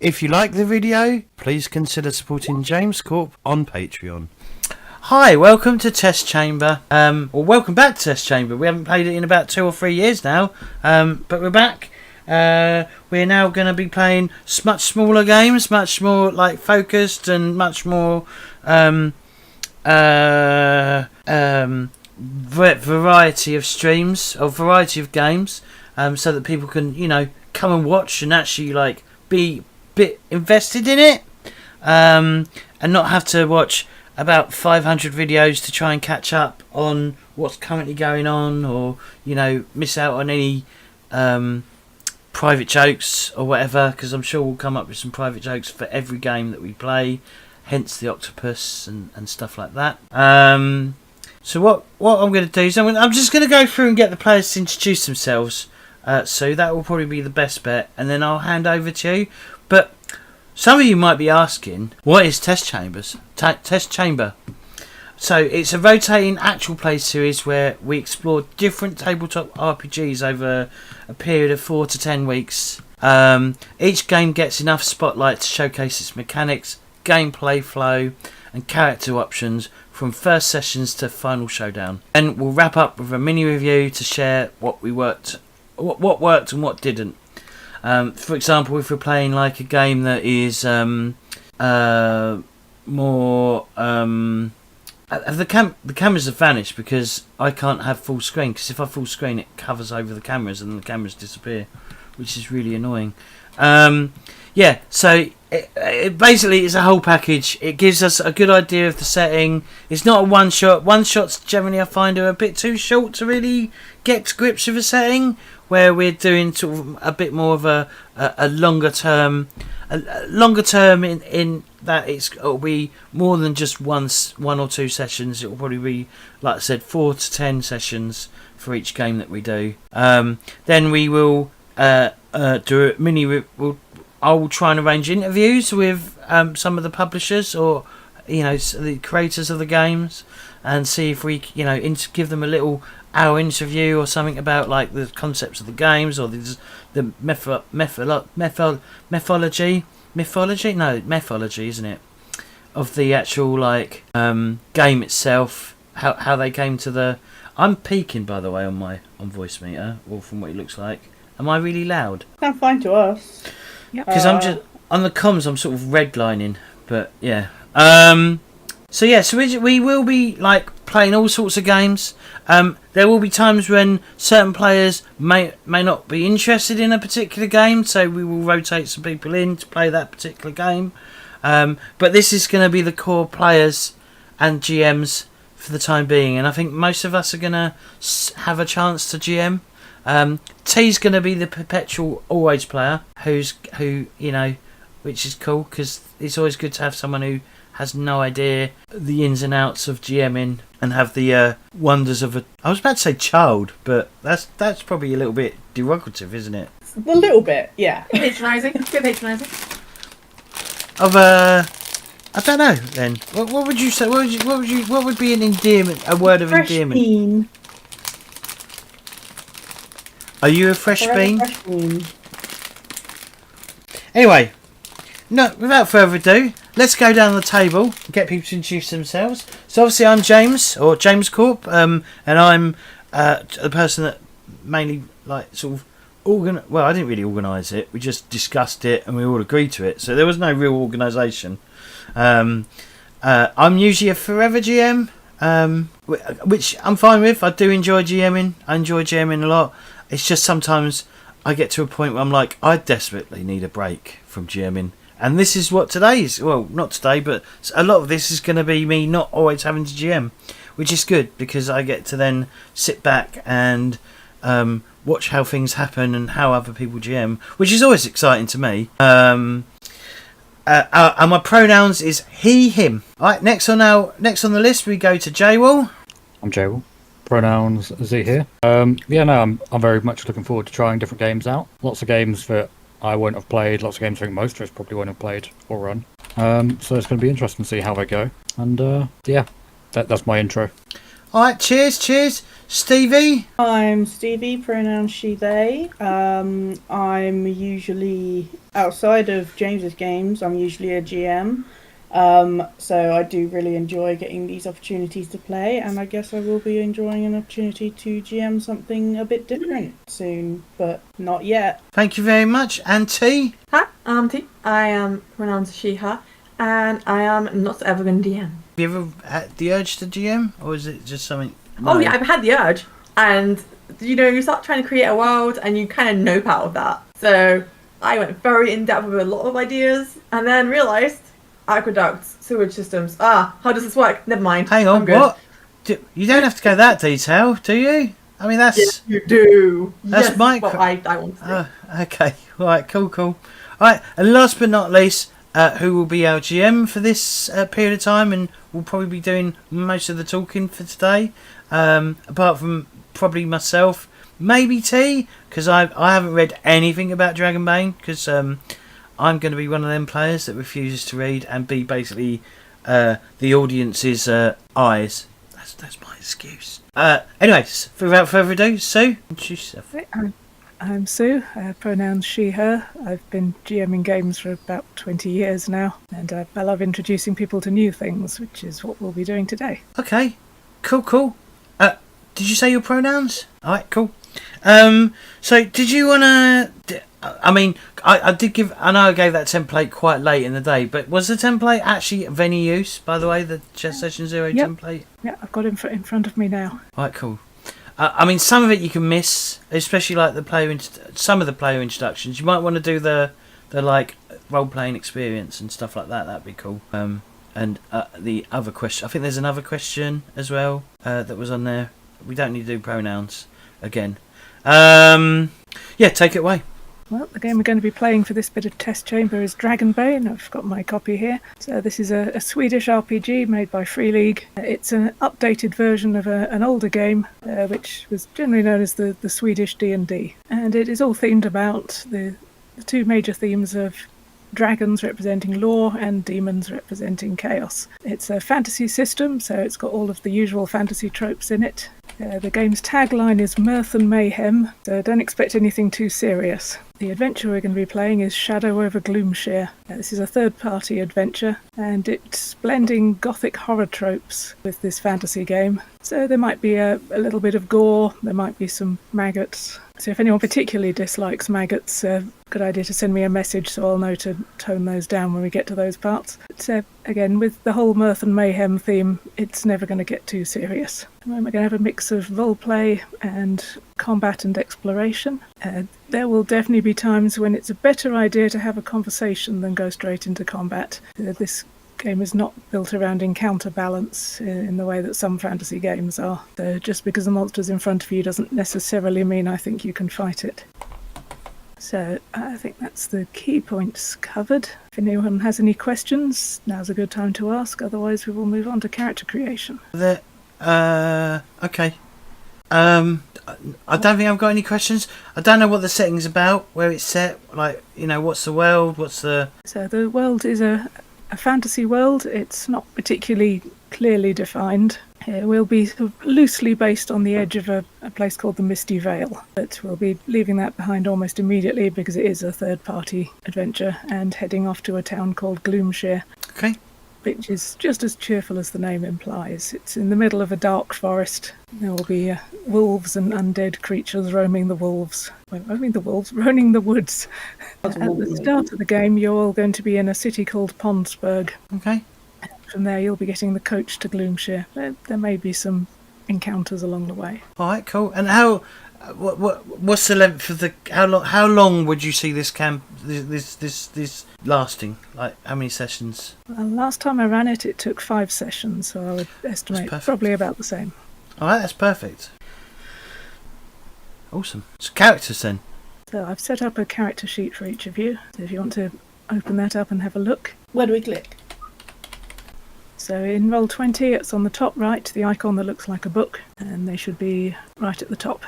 If you like the video, please consider supporting James Corp on Patreon. Hi, welcome to Test Chamber. Welcome back to Test Chamber. We haven't played it in about 2 or 3 years now, but we're back. We're now going to be playing much smaller games, much more like focused and much more variety of streams or variety of games, so that people can, you know, come and watch and actually like be a bit invested in it, and not have to watch about 500 videos to try and catch up on what's currently going on, or, you know, miss out on any private jokes or whatever, because I'm sure we'll come up with some private jokes for every game that we play, hence the octopus and stuff like that. So what I'm going to do is I'm just going to go through and get the players to introduce themselves, so that will probably be the best bet, and then I'll hand over to you. But some of you might be asking, what is Test Chambers? Test Chamber. So it's a rotating actual play series where we explore different tabletop RPGs over a period of 4 to 10 weeks. Each game gets enough spotlight to showcase its mechanics, gameplay flow, and character options from first sessions to final showdown. And we'll wrap up with a mini review to share what worked and what didn't. For example, if we're playing like a game that is more the cameras have vanished because I can't have full screen, because if I full screen it covers over the cameras and the cameras disappear, which is really annoying. So it basically is a whole package. It gives us a good idea of the setting. It's not a one shot. One shots generally I find are a bit too short to really get to grips with a setting, where we're doing sort of a bit more of a longer term in that it'll be more than just one or two sessions. It will probably be, like I said, 4 to 10 sessions for each game that we do. Then we will do a mini. I will try and arrange interviews with some of the publishers, or, you know, the creators of the games, and see if we, you know, give them a little hour interview or something about like the concepts of the games, or the mythology, isn't it, of the actual like game itself, how they came to the. I'm peaking, by the way, on voice meter, or from what it looks like. Am I really loud? Sounds fine to us. Because I'm just on the comms, I'm sort of redlining, but yeah. So we will be like playing all sorts of games. There will be times when certain players may not be interested in a particular game, so we will rotate some people in to play that particular game. But this is going to be the core players and GMs for the time being, and I think most of us are going to have a chance to GM. T's going to be the perpetual always player, who you know, which is cool, because it's always good to have someone who has no idea the ins and outs of GMing and have the wonders of a. I was about to say child, but that's probably a little bit derogative, isn't it? A little bit, yeah. Patronising. Of I don't know. Then what would you say? What would be an endearment? A word of Fresh endearment. Bean. Are you a fresh bean? Fresh bean. Anyway, no. Without further ado, let's go down the table and get people to introduce themselves. So obviously I'm James, or James Corp, and I'm the person that mainly like sort of Well, I didn't really organise it. We just discussed it and we all agreed to it. So there was no real organisation. I'm usually a forever GM, which I'm fine with. I do enjoy GMing. I enjoy GMing a lot. It's just sometimes I get to a point where I'm like, I desperately need a break from GMing. And this is what today is. Well, not today, but a lot of this is going to be me not always having to GM, which is good, because I get to then sit back and watch how things happen and how other people GM, which is always exciting to me. And my pronouns is he, him. All right, next on the list we go to J-Wall. I'm J-Wall. Pronouns Z here. I'm very much looking forward to trying different games out. Lots of games that I won't have played. Lots of games I think most of us probably won't have played or run. So it's going to be interesting to see how they go. And that's my intro. Alright, cheers. Stevie? I'm Stevie, pronoun she, they. I'm usually, outside of James's games, I'm usually a GM. So I do really enjoy getting these opportunities to play, and I guess I will be enjoying an opportunity to GM something a bit different soon, but not yet. Thank you very much. And T? Hi, I'm T. I am pronouns she, her, and I am not ever going to DM. Have you ever had the urge to GM, or is it just something? Oh yeah, I've had the urge, and you start trying to create a world, and you kind of nope out of that. So I went very in depth with a lot of ideas, and then realised aqueducts, sewage systems. How does this work? Never mind. Hang on, what? You don't have to go that detail, do you? I mean, that's... Yes, you do. That's yes, my... what I want to do. Okay, alright, cool. Alright, and last but not least, who will be our GM for this period of time, and will probably be doing most of the talking for today, apart from probably myself, maybe T, because I haven't read anything about Dragonbane, because I'm going to be one of them players that refuses to read and be basically the audience's eyes. That's my excuse. Anyways, without further ado, Sue, introduce yourself. I'm Sue, pronouns she, her. I've been GMing games for about 20 years now, and I love introducing people to new things, which is what we'll be doing today. Okay, cool. Did you say your pronouns? Alright, cool. So did you want to... I mean, I did give... I know I gave that template quite late in the day, but was the template actually of any use, by the way, the Chess Session Zero template? Yeah, I've got it in front of me now. Alright, cool. I mean, some of it you can miss, especially like some of the player introductions. You might want to do the like role-playing experience and stuff like that. That'd be cool. And the other question... I think there's another question as well that was on there. We don't need to do pronouns again. Yeah, take it away. Well, the game we're going to be playing for this bit of test chamber is Dragonbane. I've got my copy here. So this is a Swedish RPG made by Free League. It's an updated version of an older game, which was generally known as the Swedish D&D. And it is all themed about the two major themes of dragons representing law and demons representing chaos. It's a fantasy system, so it's got all of the usual fantasy tropes in it. The game's tagline is Mirth and Mayhem, so don't expect anything too serious. The adventure we're going to be playing is Shadow over Gloomshire. This is a third-party adventure, and it's blending gothic horror tropes with this fantasy game. So there might be a little bit of gore, there might be some maggots. So if anyone particularly dislikes maggots, good idea to send me a message so I'll know to tone those down when we get to those parts. But again, with the whole Mirth and Mayhem theme, it's never going to get too serious. We're going to have a mix of roleplay and combat and exploration. There will definitely be times when it's a better idea to have a conversation than go straight into combat. This game is not built around encounter balance in the way that some fantasy games are. So just because the monster's in front of you doesn't necessarily mean I think you can fight it. So I think that's the key points covered. If anyone has any questions, now's a good time to ask. Otherwise, we will move on to character creation. Okay. I don't think I've got any questions. I don't know what the setting's about, where it's set. Like, what's the world? So the world is a fantasy world. It's not particularly clearly defined. It will be sort of loosely based on the edge of a place called the Misty Vale, but we'll be leaving that behind almost immediately because it is a third-party adventure and heading off to a town called Gloomshire. Okay. Which is just as cheerful as the name implies. It's in the middle of a dark forest. There will be wolves and undead creatures roaming the woods. At the start of the game, you're all going to be in a city called Pondsburg. Okay. From there, you'll be getting the coach to Gloomshire. There may be some encounters along the way. All right, cool. And what's the length of the? How long would you see this camp? This lasting? Like how many sessions? Well, last time I ran it, it took 5 sessions, so I would estimate probably about the same. All right, that's perfect. Awesome. So characters then. So I've set up a character sheet for each of you. So if you want to open that up and have a look. Where do we click? So in Roll20, it's on the top right, the icon that looks like a book, and they should be right at the top.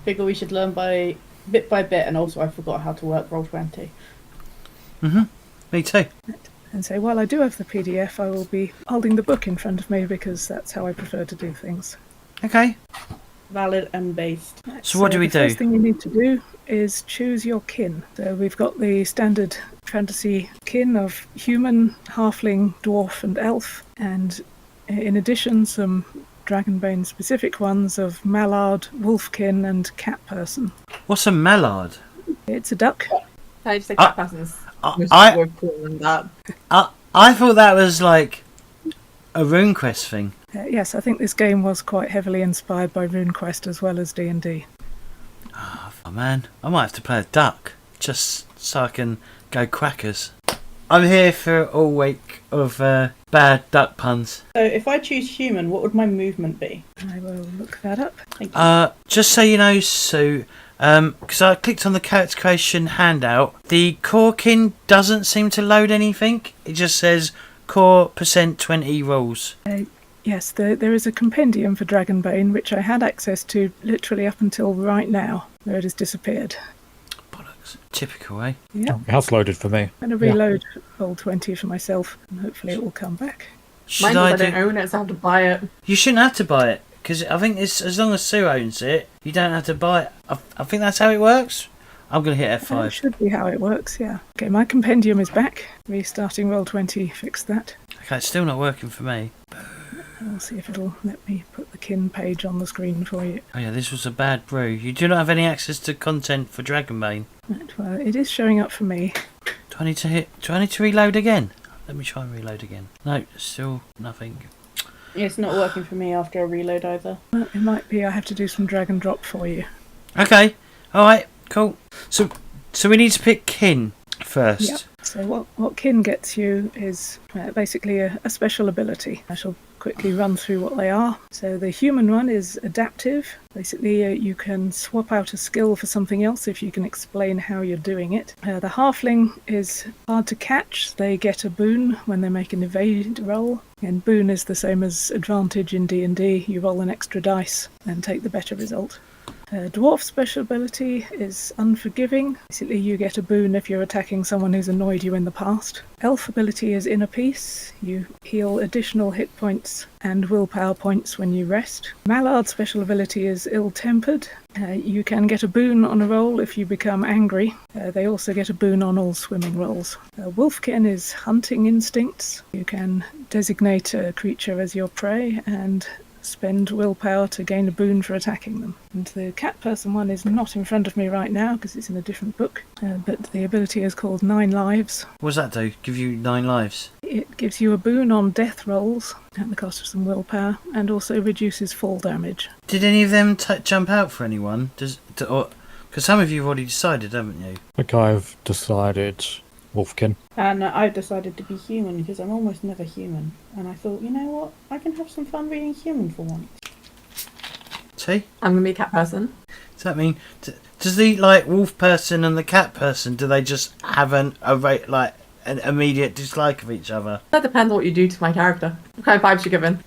Figure we should learn by bit, and also I forgot how to work Roll20. Me too. And so while I do have the PDF, I will be holding the book in front of me because that's how I prefer to do things. Okay. Valid and based. So what do we The do? first thing you need to do is choose your kin. So we've got the standard fantasy kin of human, halfling, dwarf, and elf, and in addition, some Dragonbane specific ones of mallard, wolfkin, and cat person. What's a mallard? It's a duck. Can I just say cat person's I- more cool than that? I thought that was like a RuneQuest thing. Yes, I think this game was quite heavily inspired by RuneQuest as well as D&D. Oh man, I might have to play a duck just so I can go crackers. I'm here for all week of bad duck puns. So if I choose human, what would my movement be? I will look that up. Thank you. Just so you know, Sue, because I clicked on the character creation handout, the core kin doesn't seem to load anything. It just says core %20 rules. Yes, there is a compendium for Dragonbane, which I had access to literally up until right now, where it has disappeared. Bollocks. Typical, eh? Yeah, It has loaded for me. I'm going to reload Roll20 for myself, and hopefully it will come back. Mine Should does, I I don't own it, so I have to buy it. You shouldn't have to buy it, because I think it's, as long as Sue owns it, you don't have to buy it. I think that's how it works. I'm going to hit That F5. should be how it works, yeah. Okay, my compendium is back. Restarting Roll20 fixed that. Okay, it's still not working for me. I'll see if it'll let me put the kin page on the screen for you. Oh yeah, this was a bad brew. You do not have any access to content for Dragonbane. Right, well, it is showing up for me. Do I need to reload again? Let me try and reload again. No, still nothing. It's not working for me after I reload either. Well, it might be I have to do some drag and drop for you. Okay, alright, cool. So we need to pick kin first. Yep. So what kin gets you is basically a special ability. I shall quickly run through what they are. So the human one is adaptive. Basically, you can swap out a skill for something else if you can explain how you're doing it. The halfling is hard to catch. They get a boon when they make an evade roll. And boon is the same as advantage in D&D. You roll an extra dice and take the better result. Dwarf special ability is unforgiving. Basically, you get a boon if you're attacking someone who's annoyed you in the past. Elf ability is inner peace. You heal additional hit points and willpower points when you rest. Mallard special ability is ill-tempered. You can get a boon on a roll if you become angry. They also get a boon on all swimming rolls. Wolfkin is hunting instincts. You can designate a creature as your prey and spend willpower to gain a boon for attacking them. And the cat person one is not in front of me right now because it's in a different book, but the ability is called 9 lives. What does that do? Give you 9 lives? It gives you a boon on death rolls at the cost of some willpower and also reduces fall damage. Did any of them jump out for anyone? Because some of you have already decided, haven't you? I think I've decided Wolfkin. And I've decided to be human because I'm almost never human. And I thought, you know what? I can have some fun being human for once. See? I'm gonna be a cat person. Does that mean... Does the wolf person and the cat person, do they just have an immediate dislike of each other? That depends on what you do to my character. What kind of vibes you given?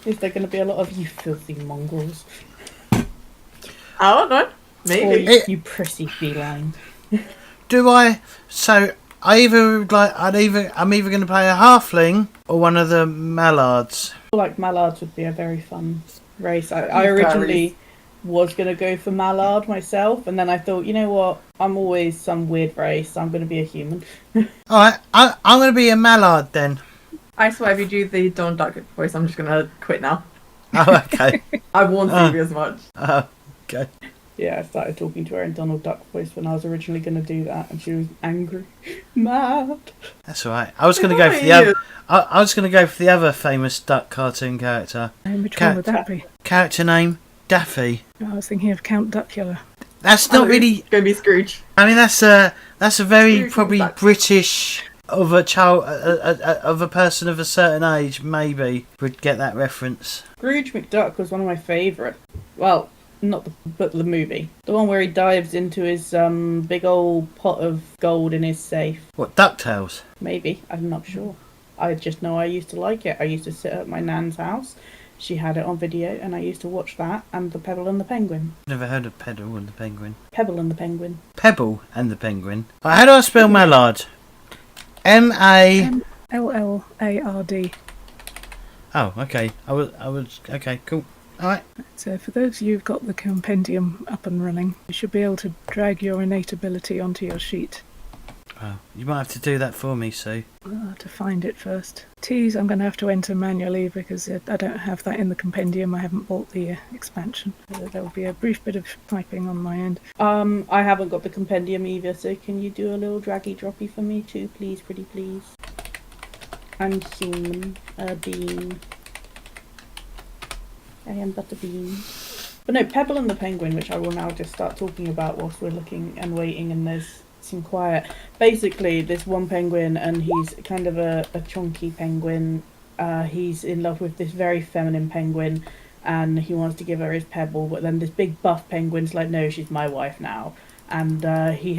Is there going to be a lot of you filthy mongrels? I don't know. Maybe. Or you prissy feline? Do I? So I'm either going to play a halfling or one of the mallards. I feel like mallards would be a very fun race. I originally was going to go for mallard myself, and then I thought, you know what? I'm always some weird race. I'm going to be a human. All right, I'm going to be a mallard then. I swear if you do the Donald Duck voice, I'm just gonna quit now. Oh, okay. I warned Phoebe as much. Okay. Yeah, I started talking to her in Donald Duck voice when I was originally going to do that, and she was angry, mad. That's all right. I was going to go for the other. I was going to go for the other famous duck cartoon character. And which one would that be? Character name Daffy. I was thinking of Count Duckula. That's not really. It's gonna be Scrooge. I mean, that's a very Scrooge probably McDuck. British of a child of a person of a certain age maybe would get that reference. Scrooge McDuck was one of my favourite. Well, not but the movie. The one where he dives into his big old pot of gold in his safe. What, DuckTales? Maybe. I'm not sure. I just know I used to like it. I used to sit at my nan's house. She had it on video, and I used to watch that and The Pebble and the Penguin. Never heard of Pebble and the Penguin. Pebble and the Penguin. Pebble and the Penguin. How do I spell mallard? M-A... L-L-A-R-D. Oh, okay. I was. Okay, cool. All right. So for those of you who've got the compendium up and running, you should be able to drag your innate ability onto your sheet. Oh, you might have to do that for me, Sue. I'll have to find it first. T's I'm going to have to enter manually because I don't have that in the compendium. I haven't bought the expansion. There will be a brief bit of typing on my end. I haven't got the compendium either, so can you do a little draggy droppy for me too, please, pretty please? I'm human, a bean. I am but a bean. But no, Pebble and the Penguin, which I will now just start talking about whilst we're looking and waiting and there's some quiet. Basically, this one penguin, and he's kind of a chunky penguin. He's in love with this very feminine penguin, and he wants to give her his Pebble, but then this big buff penguin's like, no, she's my wife now. And he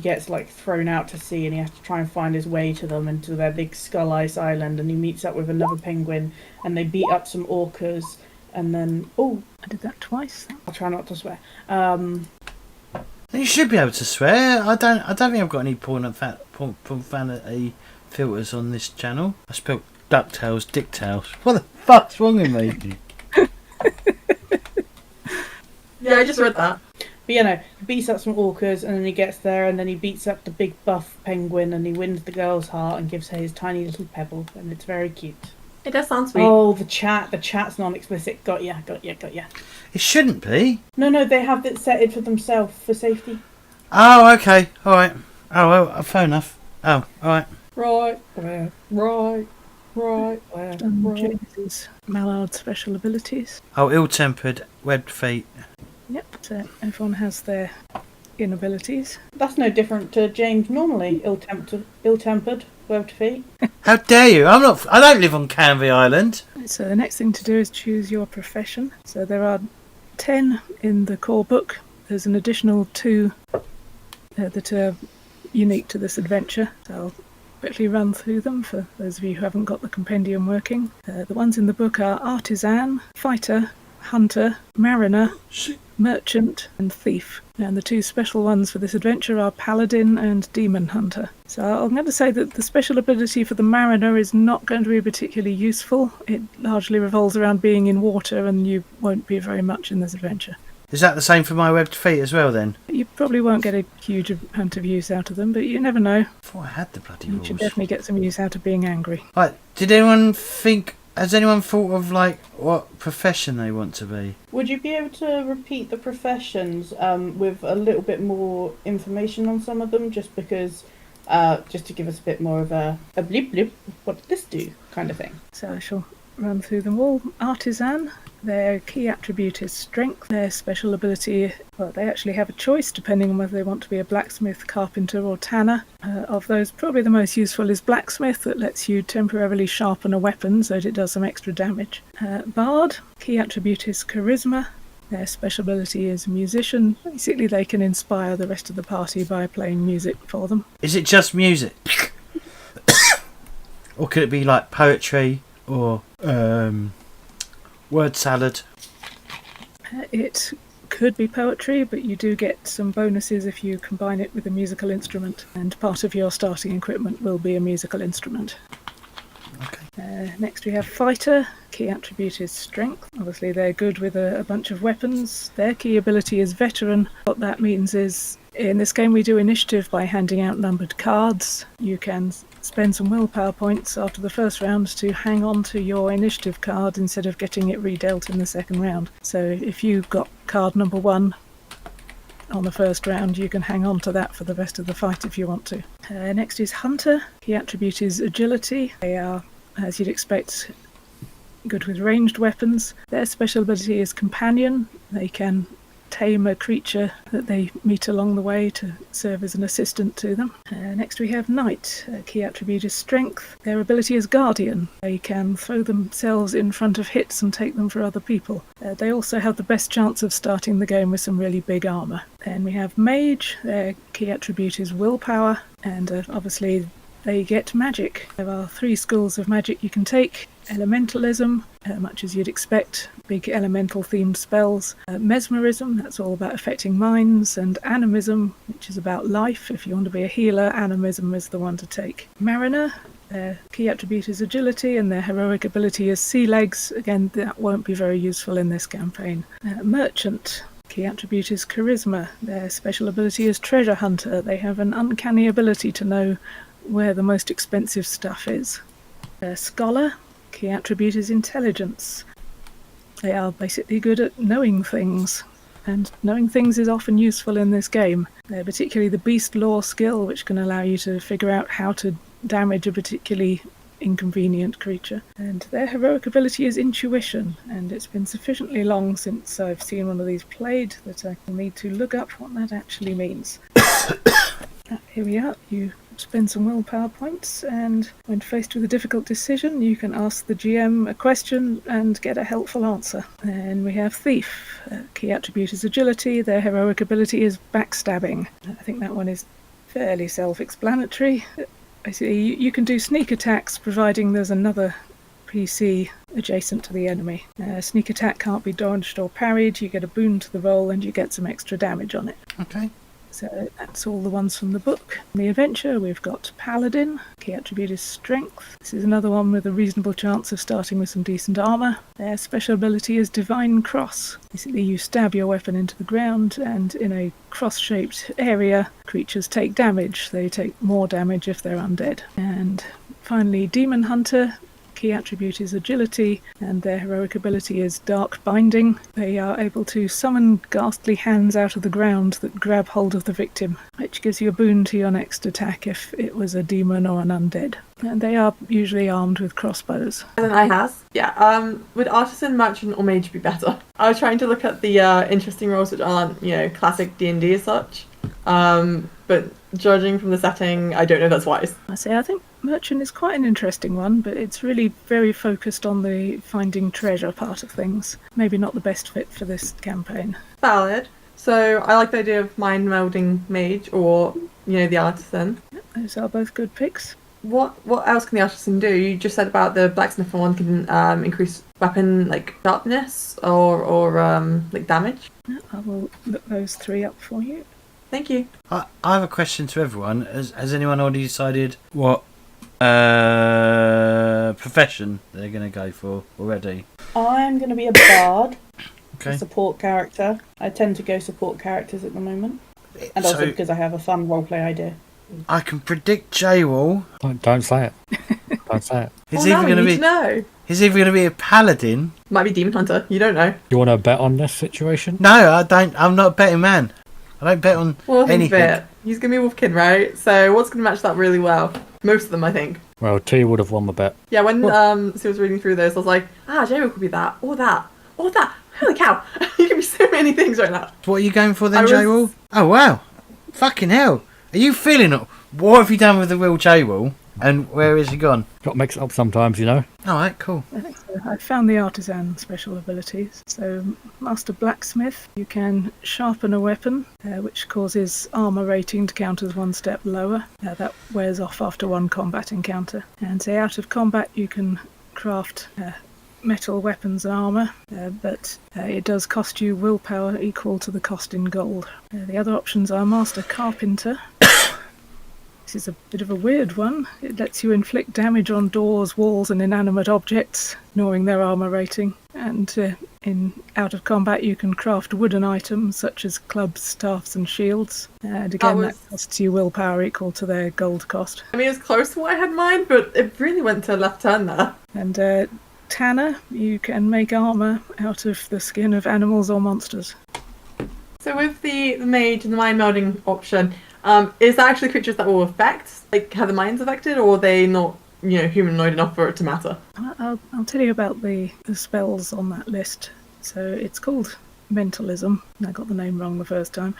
gets like thrown out to sea, and he has to try and find his way to them into their big Skull Ice Island, and he meets up with another penguin, and they beat up some orcas, and then I did that twice. I'll try not to swear. You should be able to swear. I don't think I've got any profanity filters on this channel. I spelled ducktails, dicktails. What the fuck's wrong with me? Yeah, I just read that. But you know, he beats up some orcas, and then he gets there, and then he beats up the big buff penguin, and he wins the girl's heart and gives her his tiny little Pebble, and it's very cute. It does sound sweet. Oh, the chat's non-explicit. Got ya. It shouldn't be. No, they have it set for themselves for safety. Oh, okay. All right. Oh, well, fair enough. Oh, all right. Right. James's Mallard special abilities. Oh, ill-tempered, webbed feet. Yep, so everyone has their inabilities. That's no different to James normally. Ill-tempered, webbed feet. How dare you? I don't live on Canvey Island. So the next thing to do is choose your profession. So there are 10 in the core book. There's an additional 2 that are unique to this adventure. So I'll quickly run through them for those of you who haven't got the compendium working. The ones in the book are Artisan, Fighter, Hunter, Mariner, Merchant and Thief. And the 2 special ones for this adventure are Paladin and Demon Hunter. So I'm going to say that the special ability for the Mariner is not going to be particularly useful. It largely revolves around being in water, and you won't be very much in this adventure. Is that the same for my webbed feet as well, then? You probably won't get a huge amount of use out of them, but you never know. I thought I had the bloody You rules. should definitely get some use out of being angry. Right, has anyone thought of, like, what profession they want to be? Would you be able to repeat the professions with a little bit more information on some of them, just because, just to give us a bit more of a bleep bleep, what did this do kind of thing? So I shall run through them all. Artisan, their key attribute is strength. Their special ability, well, they actually have a choice depending on whether they want to be a blacksmith, carpenter or tanner. Of those, probably the most useful is blacksmith, that lets you temporarily sharpen a weapon so that it does some extra damage. Bard, key attribute is charisma. Their special ability is musician. Basically they can inspire the rest of the party by playing music for them. Is it just music? Or could it be like poetry or word salad? It could be poetry, but you do get some bonuses if you combine it with a musical instrument, and part of your starting equipment will be a musical instrument. Okay. Next we have fighter. Key attribute is strength. Obviously they're good with a bunch of weapons. Their key ability is veteran. What that means is, in this game we do initiative by handing out numbered cards. You can spend some willpower points after the first round to hang on to your initiative card instead of getting it redealt in the second round. So if you got card number 1 on the first round, you can hang on to that for the rest of the fight if you want to. Next is hunter. Key attribute is agility. They are, as you'd expect, good with ranged weapons. Their special ability is companion. They can tame a creature that they meet along the way to serve as an assistant to them. Next we have knight. Key attribute is strength. Their ability is guardian. They can throw themselves in front of hits and take them for other people. They also have the best chance of starting the game with some really big armour. Then we have mage. Their key attribute is willpower, and obviously they get magic. There are 3 schools of magic you can take. Elementalism, much as you'd expect, big elemental themed spells. Mesmerism, that's all about affecting minds. And animism, which is about life. If you want to be a healer, animism is the one to take. Mariner, Their key attribute is agility, and their heroic ability is sea legs. Again, that won't be very useful in this campaign. Merchant. Key attribute is charisma. Their special ability is treasure hunter. They have an uncanny ability to know where the most expensive stuff is. Scholar. Key attribute is intelligence. They are basically good at knowing things, and knowing things is often useful in this game. Particularly the beast lore skill, which can allow you to figure out how to damage a particularly inconvenient creature. And their heroic ability is intuition, and it's been sufficiently long since I've seen one of these played that I need to look up what that actually means. Here we are. You spend some willpower points, and when faced with a difficult decision, you can ask the GM a question and get a helpful answer. And we have Thief. Key attribute is agility. Their heroic ability is backstabbing. I think that one is fairly self-explanatory. Basically, you can do sneak attacks providing there's another PC adjacent to the enemy. Sneak attack can't be dodged or parried. You get a boon to the roll and you get some extra damage on it. Okay. So that's all the ones from the book. In the adventure, we've got Paladin. Key attribute is Strength. This is another one with a reasonable chance of starting with some decent armour. Their special ability is Divine Cross. Basically, you stab your weapon into the ground, and in a cross-shaped area, creatures take damage. They take more damage if they're undead. And finally, Demon Hunter. Key attribute is agility, and their heroic ability is dark binding. They are able to summon ghastly hands out of the ground that grab hold of the victim, which gives you a boon to your next attack if it was a demon or an undead. And they are usually armed with crossbows. And then I has. Yeah, would artisan, merchant, or mage be better? I was trying to look at the interesting roles which aren't, classic D&D as such. But judging from the setting, I don't know if that's wise. I think merchant is quite an interesting one, but it's really very focused on the finding treasure part of things. Maybe not the best fit for this campaign. Valid. So I like the idea of mind melding mage or, the artisan. Yep, those are both good picks. What else can the artisan do? You just said about the blacksmith one can increase weapon sharpness or damage. Yeah, I will look those three up for you. Thank you. I have a question to everyone. Has anyone already decided what profession they're going to go for already? I'm going to be a bard. Okay. A support character. I tend to go support characters at the moment. And also because I have a fun roleplay idea. I can predict Jay will. Don't say it. Don't say it. He's either going to be a paladin. Might be demon hunter. You don't know. You want to bet on this situation? No, I don't. I'm not a betting man. I don't bet on anything. He's going to be Wolfkin, right? So what's going to match that really well? Most of them, I think. Well, T would have won the bet. Yeah, when Sue was reading through this, I was like, J-Will could be that, or that, or that. Holy cow! You can be so many things right now. What are you going for then, J-Will? Oh, wow. Fucking hell. Are you feeling it? What have you done with the real J-Will? And where is he gone? Got to mix it up sometimes, Alright, cool. I think so. I found the artisan special abilities. So, Master Blacksmith, you can sharpen a weapon, which causes armour rating to count as one step lower. That wears off after one combat encounter. And say out of combat, you can craft metal weapons and armour, but it does cost you willpower equal to the cost in gold. The other options are Master Carpenter. This is a bit of a weird one. It lets you inflict damage on doors, walls and inanimate objects, ignoring their armour rating. And in out of combat you can craft wooden items such as clubs, staffs and shields. And again that costs you willpower equal to their gold cost. I mean, it was close to what I had in mind, but it really went to left turn there. And Tanner, you can make armour out of the skin of animals or monsters. So with the mage and the mind melding option, is that actually creatures that will affect, have the minds affected, or are they not, humanoid enough for it to matter? I'll tell you about the spells on that list. So it's called Mentalism. I got the name wrong the first time.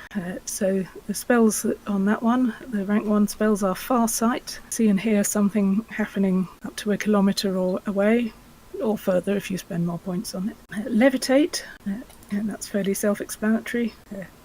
So the spells on that one, the rank 1 spells are Farsight. See and hear something happening up to a kilometre or away, or further if you spend more points on it. Levitate, and that's fairly self-explanatory.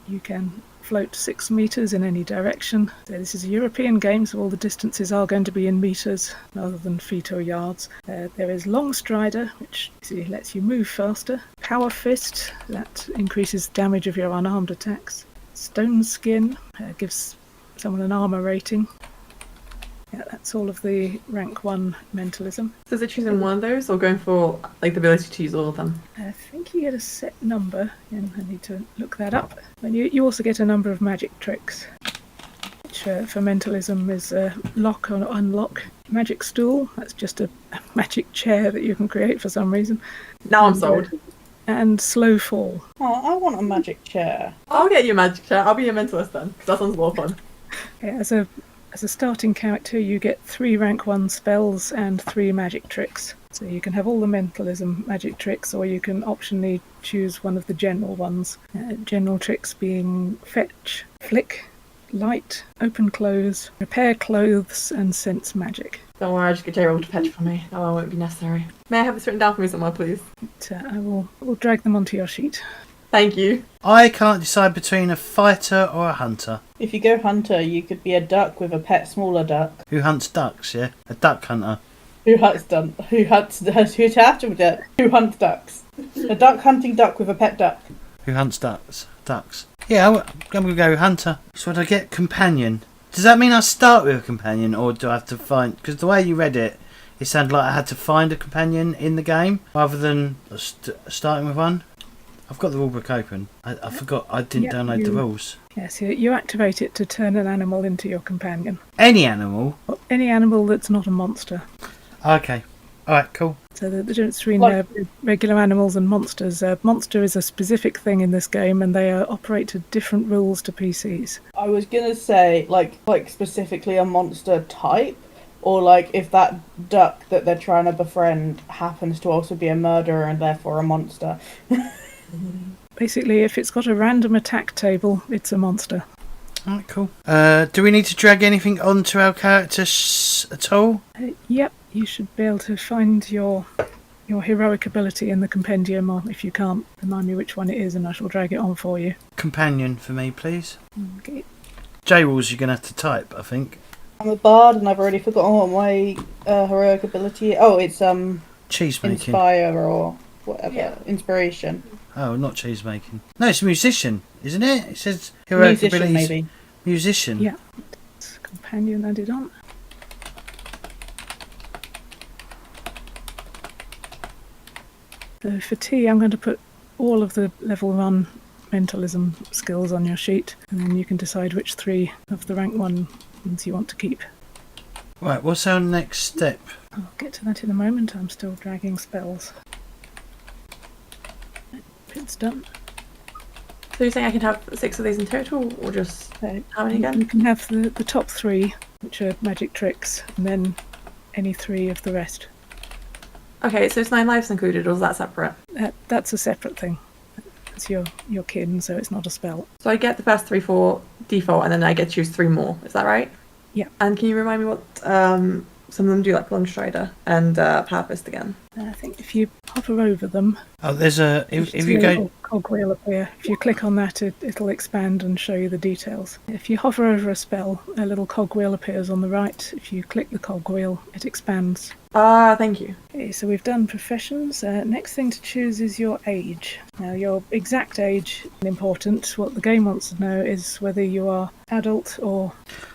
You can float 6 metres in any direction. So this is a European game, so all the distances are going to be in metres rather than feet or yards. There is Long Strider, which lets you move faster. Power Fist, that increases damage of your unarmed attacks. Stone Skin gives someone an armour rating. Yeah, that's all of the rank 1 mentalism. So is it choosing one of those or going for like the ability to use all of them? I think you get a set number, and I need to look that up. And you also get a number of magic tricks, which for mentalism is lock or unlock. Magic stool, that's just a magic chair that you can create for some reason. Now I'm sold. And slow fall. Oh, I want a magic chair. I'll get you a magic chair. I'll be a mentalist then, because that sounds a lot of fun. Yeah, as a starting character, you get 3 rank 1 spells and 3 magic tricks. So you can have all the mentalism magic tricks, or you can optionally choose one of the general ones. General tricks being fetch, flick, light, open close, repair clothes, and sense magic. Don't worry, I'll just get J-Roll to fetch for me. That one won't be necessary. May I have this written down for me somewhere, please? But, I will drag them onto your sheet. Thank you. I can't decide between a fighter or a hunter. If you go hunter, you could be a duck with a pet smaller duck. Who hunts ducks, yeah? A duck hunter. Who hunts ducks? Who hunts ducks? A duck hunting duck with a pet duck. Who hunts ducks? Ducks. Yeah, I'm going to go hunter. So would I get companion? Does that mean I start with a companion, or do I have to find... Because the way you read it, it sounded like I had to find a companion in the game, rather than starting with one. I've got the rulebook open. I forgot I didn't download the rules. Yes, you activate it to turn an animal into your companion. Any animal? Or any animal that's not a monster. Okay. Alright, cool. So the difference between regular animals and monsters. Monster is a specific thing in this game, and they operate to different rules to PCs. I was gonna say, like specifically a monster type, or like if that duck that they're trying to befriend happens to also be a murderer and therefore a monster. Basically, if it's got a random attack table, it's a monster. Alright, cool. Do we need to drag anything onto our characters at all? Yep, you should be able to find your heroic ability in the compendium, or if you can't, remind me which one it is and I shall drag it on for you. Companion for me, please. Okay. J-Rules you're going to have to type, I think. I'm a bard and I've already forgotten what my heroic ability is. Oh, it's Cheese making. Inspire or whatever. Yeah. Inspiration. Oh, not cheese making. No, it's musician, isn't it? It says heroic Musician, abilities. maybe. Musician. Yeah, it's companion added on. So for T, I'm going to put all of the level 1 mentalism skills on your sheet, and then you can decide which 3 of the rank 1 ones you want to keep. Right, what's our next step? I'll get to that in a moment. I'm still dragging spells. It's done. So you're saying I can have 6 of these in total, or just how many You again? can have the top 3, which are magic tricks, and then any 3 of the rest. Okay, so it's 9 lives included, or is that separate? That's a separate thing. It's your kin, so it's not a spell. So I get the first 3 for default, and then I get to choose 3 more. Is that right? Yeah. And can you remind me what some of them do, like Longstrider and Power Fist again? I think if you hover over them, Oh, there's a... If it's you a go... little cogwheel appear. If you click on that, it'll expand and show you the details. If you hover over a spell, a little cogwheel appears on the right. If you click the cogwheel, it expands. Ah, thank you. Okay, so we've done professions. Next thing to choose is your age. Now, your exact age is important. What the game wants to know is whether you are adult or...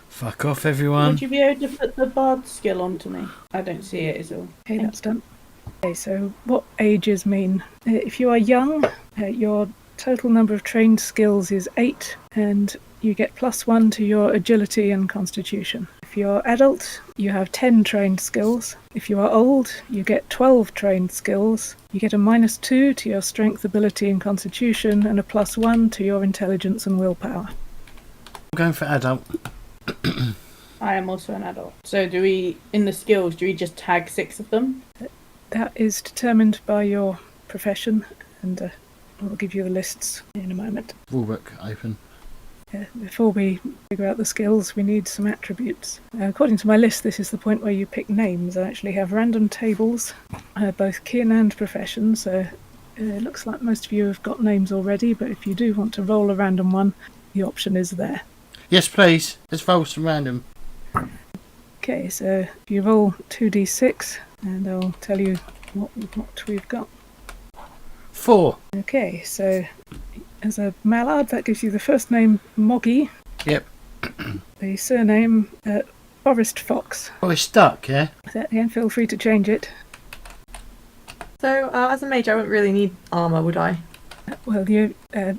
Fuck off, everyone. Would you be able to put the bard skill onto me? I don't see it, is all. Okay, that's done. Okay, so what ages mean? If you are young, your total number of trained skills is 8, and you get +1 to your agility and constitution. If you're adult, you have 10 trained skills. If you are old, you get 12 trained skills. You get a -2 to your strength, ability, and constitution, and a +1 to your intelligence and willpower. I'm going for adult. I am also an adult. So do we, in the skills, do we just tag 6 of them? That is determined by your profession, and I'll give you the lists in a moment. Rulebook open. Before we figure out the skills, we need some attributes. According to my list, this is the point where you pick names. I actually have random tables, both kin and profession, so it looks like most of you have got names already, but if you do want to roll a random one, the option is there. Yes, please. Let's roll some random. Okay, so if you roll 2d6, and I'll tell you what we've got. 4. Okay, so as a mallard, that gives you the first name Moggy. Yep. The surname Forest Fox. Oh, it's stuck, yeah? So, yeah, feel free to change it. So, as a mage, I wouldn't really need armor, would I? Well, your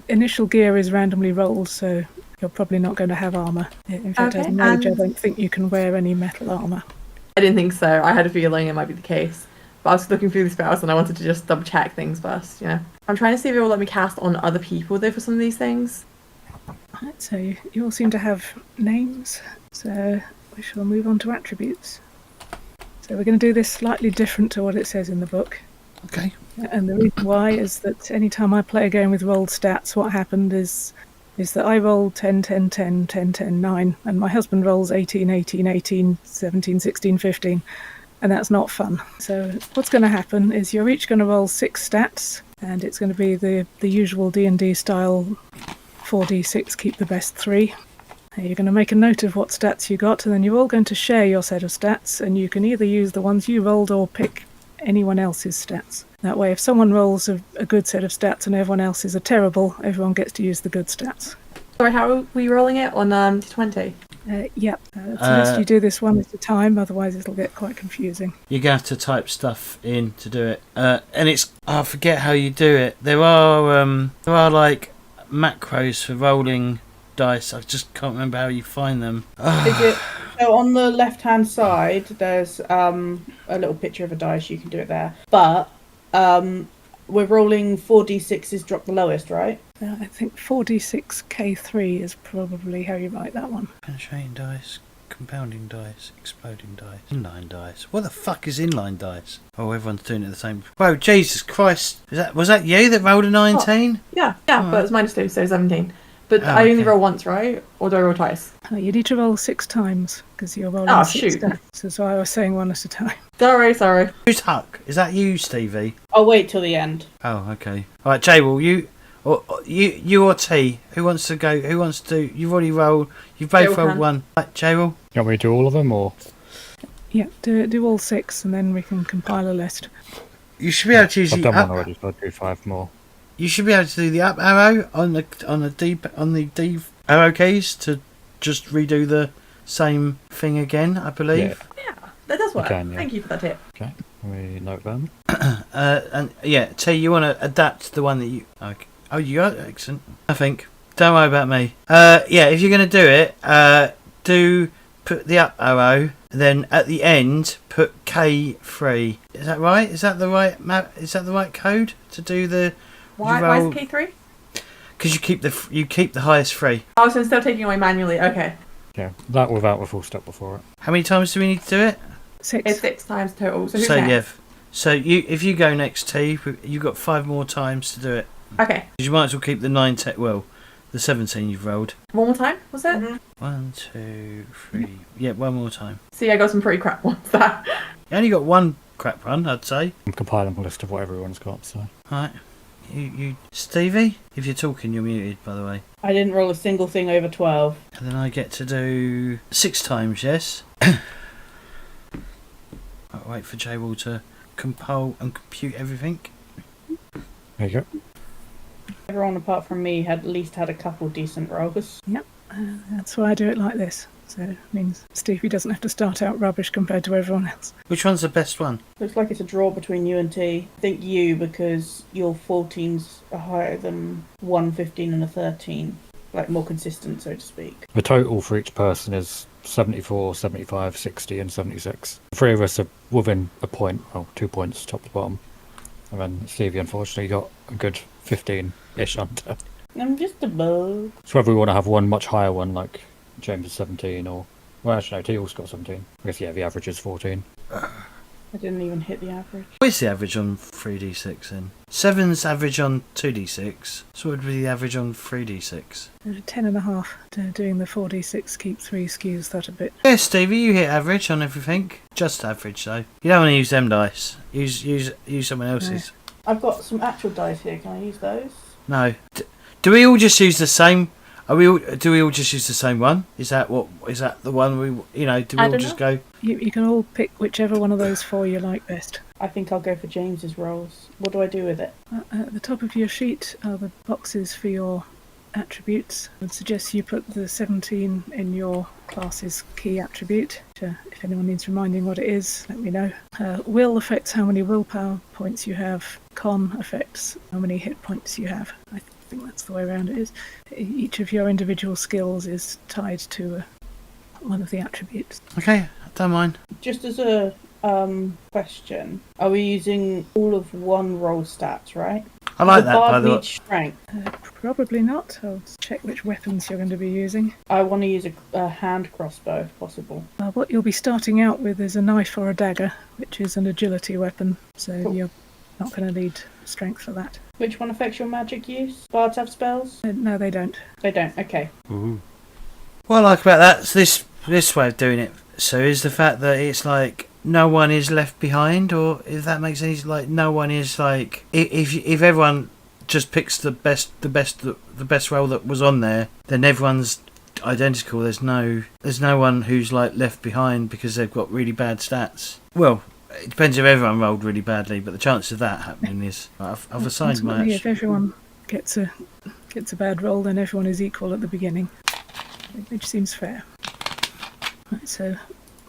initial gear is randomly rolled, so you're probably not going to have armor. In fact, as a Okay, mage, I and- don't think you can wear any metal armor. I didn't think so. I had a feeling it might be the case. But I was looking through the spells and I wanted to just double check things first, you know. I'm trying to see if it will let me cast on other people, though, for some of these things. Right, so you all seem to have names, so we shall move on to attributes. So we're going to do this slightly different to what it says in the book. Okay. And the reason why is that any time I play a game with rolled stats, what happened is that I roll 10, 10, 10, 10, 10, 9, and my husband rolls 18, 18, 18, 17, 16, 15, and that's not fun. So what's going to happen is you're each going to roll 6 stats, and it's going to be the usual D&D style 4d6, keep the best 3. You're going to make a note of what stats you got, and then you're all going to share your set of stats, and you can either use the ones you rolled or pick anyone else's stats. That way, if someone rolls a good set of stats and everyone else's are terrible, everyone gets to use the good stats. Sorry, how are we rolling it on D20? Yep. Suggest you do this one at a time, otherwise it'll get quite confusing. You're going to have to type stuff in to do it. And it's... I forget how you do it. There are like macros for rolling dice. I just can't remember how you find them. Is it so on the left-hand side? There's a little picture of a dice. You can do it there, but we're rolling 4d6s. Drop the lowest, right? I think 4d6k3 is probably how you write that one. Penetrating dice, compounding dice, exploding dice, inline dice. What the fuck is inline dice? Oh, everyone's doing it the same. Whoa, Jesus Christ! Was that you that rolled a 19? Yeah, but it's -2, so 17. But Oh, I only okay. roll once, right? Or do I roll twice? You need to roll 6 times, because you're rolling Oh, 6 shoot. stats. That's why I was saying one at a time. Sorry. Who's Huck? Is that you, Stevie? I'll wait till the end. Oh, okay. All right, Jay, will you... Or you or T? Who wants to go? Who wants to? You've already rolled. You've both Jay rolled can. one. Right, Jay will. You want me to do all of them, or Yeah, do all 6, and then we can compile a list. You should be able to use I've the done one up. already, so I'll do 5 more. You should be able to do the up arrow on the D arrow keys to just redo the same thing again. I believe. Yeah, that does work. can, yeah. Thank you for that tip. Okay, let me note them. And yeah, T, you want to adapt the one that you. Okay. Oh, you are excellent. I think. Don't worry about me. Yeah, if you're going to do it, do put the up arrow, then at the end put K3. Is that right? Is that the right map? Is that the right code to do the? Why is it K3? Because you keep the highest 3. Oh, so instead of taking away manually, okay. Yeah, that without the full step before it. How many times do we need to do it? 6. It's 6 times total. So who's So next? yeah. So if you go next, T, you've got 5 more times to do it. Okay. You might as well keep the 19. Well, the 17 you've rolled. One more time, was it? Mhm. 1, 2, 3. Yeah, one more time. See, I got some pretty crap ones there. You only got one crap run, I'd say. I'm compiling a list of what everyone's got, so. Right. You Stevie, if you're talking, you're muted, by the way. I didn't roll a single thing over 12. And then I get to do 6 times, yes. I'll wait for J-Wall to compile and compute everything. There you go. Everyone apart from me had at least had a couple decent rolls. That's why I do it like this. So it means Stevie doesn't have to start out rubbish compared to everyone else. Which one's the best one? Looks like it's a draw between you and T. I think you, because your 14s are higher than 1, 15 and a 13. Like more consistent, so to speak. The total for each person is 74, 75, 60 and 76. The 3 of us are within a point, well, 2 points top to bottom. And then Stevie unfortunately got a good 15-ish under. I'm just a bug. So whether we want to have one much higher one, like James is 17, or... Well, actually, no, Teal's got 17. I guess, yeah, the average is 14. I didn't even hit the average. What's the average on 3d6 then? 7's average on 2d6. So what would be the average on 3d6? 10.5 to doing the 4d6 keep 3 skews that a bit. Yeah, Stevie, you hit average on everything. Just average though. You don't want to use them dice. Use someone else's. I've got some actual dice here. Can I use those? No. Do we all just use the same? Do we all just use the same one? Is that the one we? Do we I all don't just know. go? You can all pick whichever one of those 4 you like best. I think I'll go for James's rolls. What do I do with it? At the top of your sheet are the boxes for your attributes. I would suggest you put the 17 in your class's key attribute. If anyone needs reminding what it is, let me know. Will affects how many willpower points you have. Con affects how many hit points you have. I think that's the way around it is. Each of your individual skills is tied to one of the attributes. Okay, I don't mind. Just as a question, are we using all of one roll stats, right? I like the that, by bard the way. needs strength. Probably not. I'll check which weapons you're going to be using. I want to use a hand crossbow if possible. What you'll be starting out with is a knife or a dagger, which is an agility weapon, so Cool. you're not going to need strength for that. Which one affects your magic use? Bards have spells? No, they don't. They don't. Okay. Ooh. What I like about that, this way of doing it, so is the fact that it's like no one is left behind, or if that makes any like no one is like if everyone just picks the best roll that was on there, then everyone's identical. There's no one who's like left behind because they've got really bad stats. Well, it depends if everyone rolled really badly, but the chance of that happening is I've assigned my Ultimately, if everyone gets a bad roll, then everyone is equal at the beginning, which seems fair. Right, so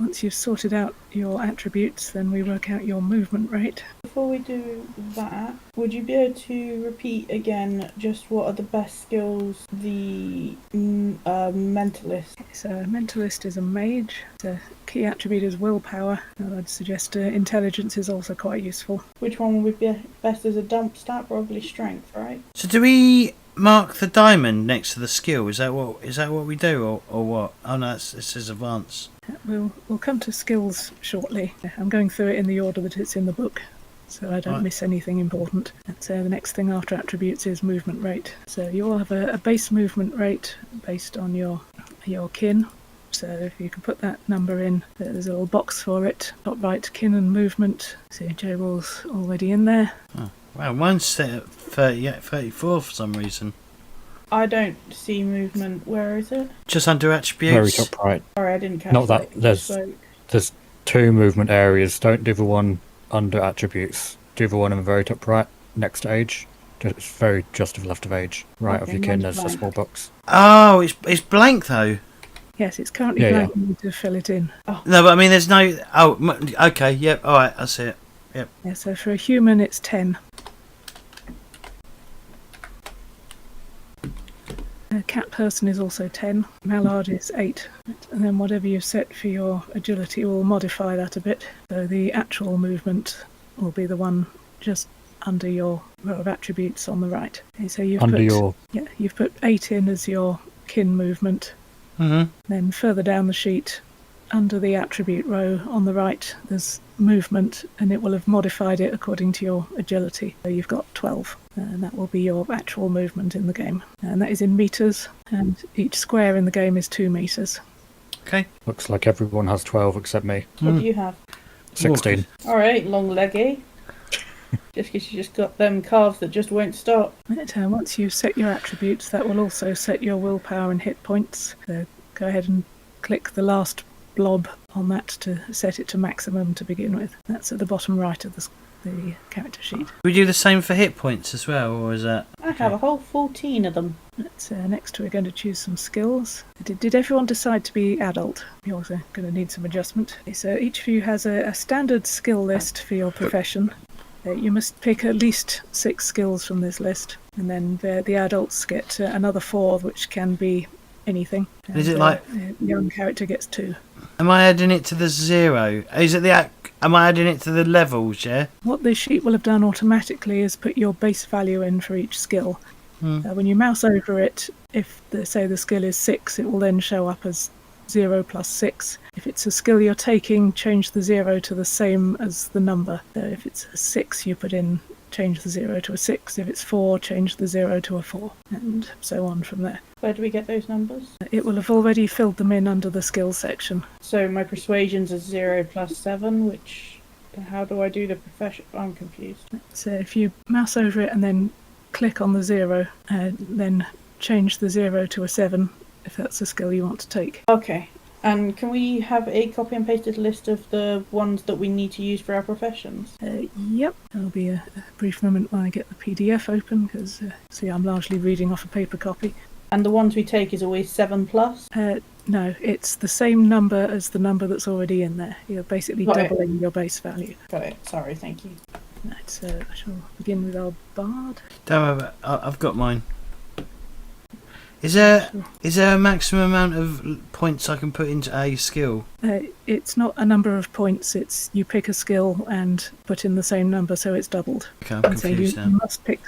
once you've sorted out your attributes, then we work out your movement rate. Before we do that, would you be able to repeat again just what are the best skills the mentalist? So a mentalist is a mage. The key attribute is willpower. I'd suggest intelligence is also quite useful. Which one would be best as a dump stat? Probably strength, right? So do we mark the diamond next to the skill? Is that what we do, or what? Oh no, it says advance. We'll come to skills shortly. I'm going through it in the order that it's in the book, so I don't miss anything important. And so the next thing after attributes is movement rate. So you all have a base movement rate based on your kin. So if you can put that number in, there's a little box for it. Top right, kin and movement. So J-Wall's already in there. Oh, wow, mine's set at 34 for some reason. I don't see movement. Where is it? Just under Very attributes. top right. Sorry, I didn't catch Not that that. there's two movement areas. Don't do the one under attributes. Do the one in the very top right, next to age. It's very just to the left of age. Right of Okay, your kin, mine's there's a blank. small box. Oh, it's blank though. Yes, it's currently Yeah, blank. You need to fill it in. No, but I mean, there's no. Oh, okay. Yep. All right. I see it. Yeah, so for a human, it's 10. A cat person is also 10. Mallard is 8. And then whatever you've set for your agility will modify that a bit. So the actual movement will be the one just under your row of attributes on the right. Okay, so you've put 8 in as your kin movement. Mhm. Then further down the sheet, under the attribute row on the right, there's movement, and it will have modified it according to your agility. So you've got 12, and that will be your actual movement in the game. And that is in meters, and each square in the game is 2 meters. Okay. Looks like everyone has 12 except me. What do you have? 16. All right, long leggy. Just because you just got them calves that just won't stop. Right, once you've set your attributes, that will also set your willpower and hit points. So go ahead and click the last blob on that to set it to maximum to begin with. That's at the bottom right of the character sheet. We do the same for hit points as well, or is that? I have a whole 14 of them. That's, next we're going to choose some skills. Did everyone decide to be adult? You're also going to need some adjustment. Okay, so each of you has a standard skill list for your profession. You must pick at least 6 skills from this list, and then the adults get another 4, which can be anything. And, Is it like? the young character gets 2. Am I adding it to the 0? Is it the? Am I adding it to the levels? Yeah. What the sheet will have done automatically is put your base value in for each skill. When you mouse over it, if say the skill is 6, it will then show up as 0 plus 6. If it's a skill you're taking, change the 0 to the same as the number. So if it's a 6, you change the 0 to a 6. If it's 4, change the 0 to a 4, and so on from there. Where do we get those numbers? It will have already filled them in under the skills section. So my persuasion's is 0 plus 7, which... How do I do the profession? I'm confused. So if you mouse over it and then click on the 0, then change the 0 to a 7, if that's the skill you want to take. Okay. And can we have a copy and pasted list of the ones that we need to use for our professions? Yep. There'll be a brief moment when I get the PDF open, because see, I'm largely reading off a paper copy. And the ones we take is always 7+? No, it's the same number as the number that's already in there. You're basically Got it. doubling your base value. Got it. Sorry, thank you. Right, so I shall begin with our bard. Don't worry about I've got mine. Is there a maximum amount of points I can put into a skill? It's not a number of points, it's you pick a skill and put in the same number, so it's doubled. Okay, I'm And so confused you now. must pick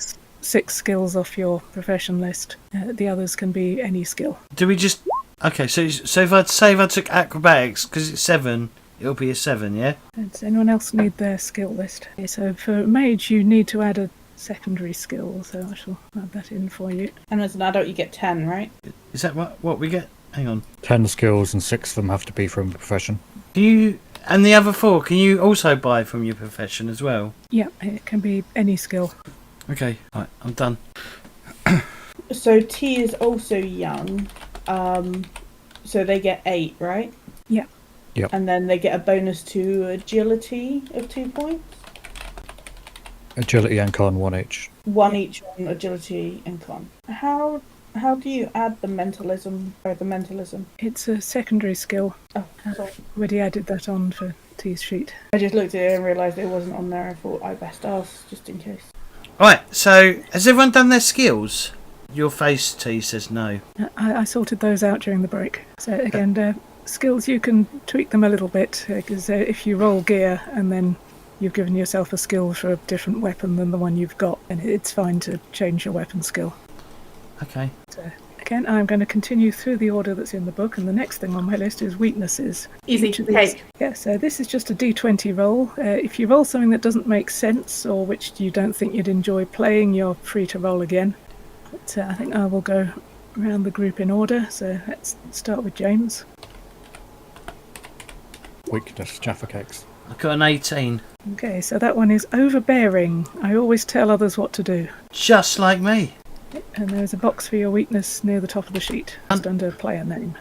6 skills off your profession list. The others can be any skill. Do we just... Okay, so if I took acrobatics, because it's 7, it'll be a 7, yeah? Does anyone else need their skill list? Okay, so for mage, you need to add a secondary skill, so I shall add that in for you. And as an adult, you get 10, right? Is that what we get? Hang on. 10 skills and 6 of them have to be from the profession. Can you... And the other 4, can you also buy from your profession as well? Yeah, it can be any skill. Okay, right, I'm done. So T is also young. So they get 8, right? Yeah. Yep. And then they get a bonus to agility of 2 points. Agility and con, 1 each. 1 each on agility and con. How do you add the mentalism? It's a secondary skill. Oh, sorry. Already added that on for T's sheet. I just looked at it and realised it wasn't on there. I thought I best ask just in case. Right, so has everyone done their skills? Your face, T, says no. I sorted those out during the break. So again, skills, you can tweak them a little bit, because if you roll gear and then you've given yourself a skill for a different weapon than the one you've got, and it's fine to change your weapon skill. Okay. So again, I'm going to continue through the order that's in the book, and the next thing on my list is weaknesses. Easy, Each of these- cake. Yeah, so this is just a d20 roll. If you roll something that doesn't make sense or which you don't think you'd enjoy playing, you're free to roll again. But I think I will go around the group in order, so let's start with James. Weakness, Jaffa cakes. I've got an 18. Okay, so that one is overbearing. I always tell others what to do. Just like me. And there's a box for your weakness near the top of the sheet, just under player name.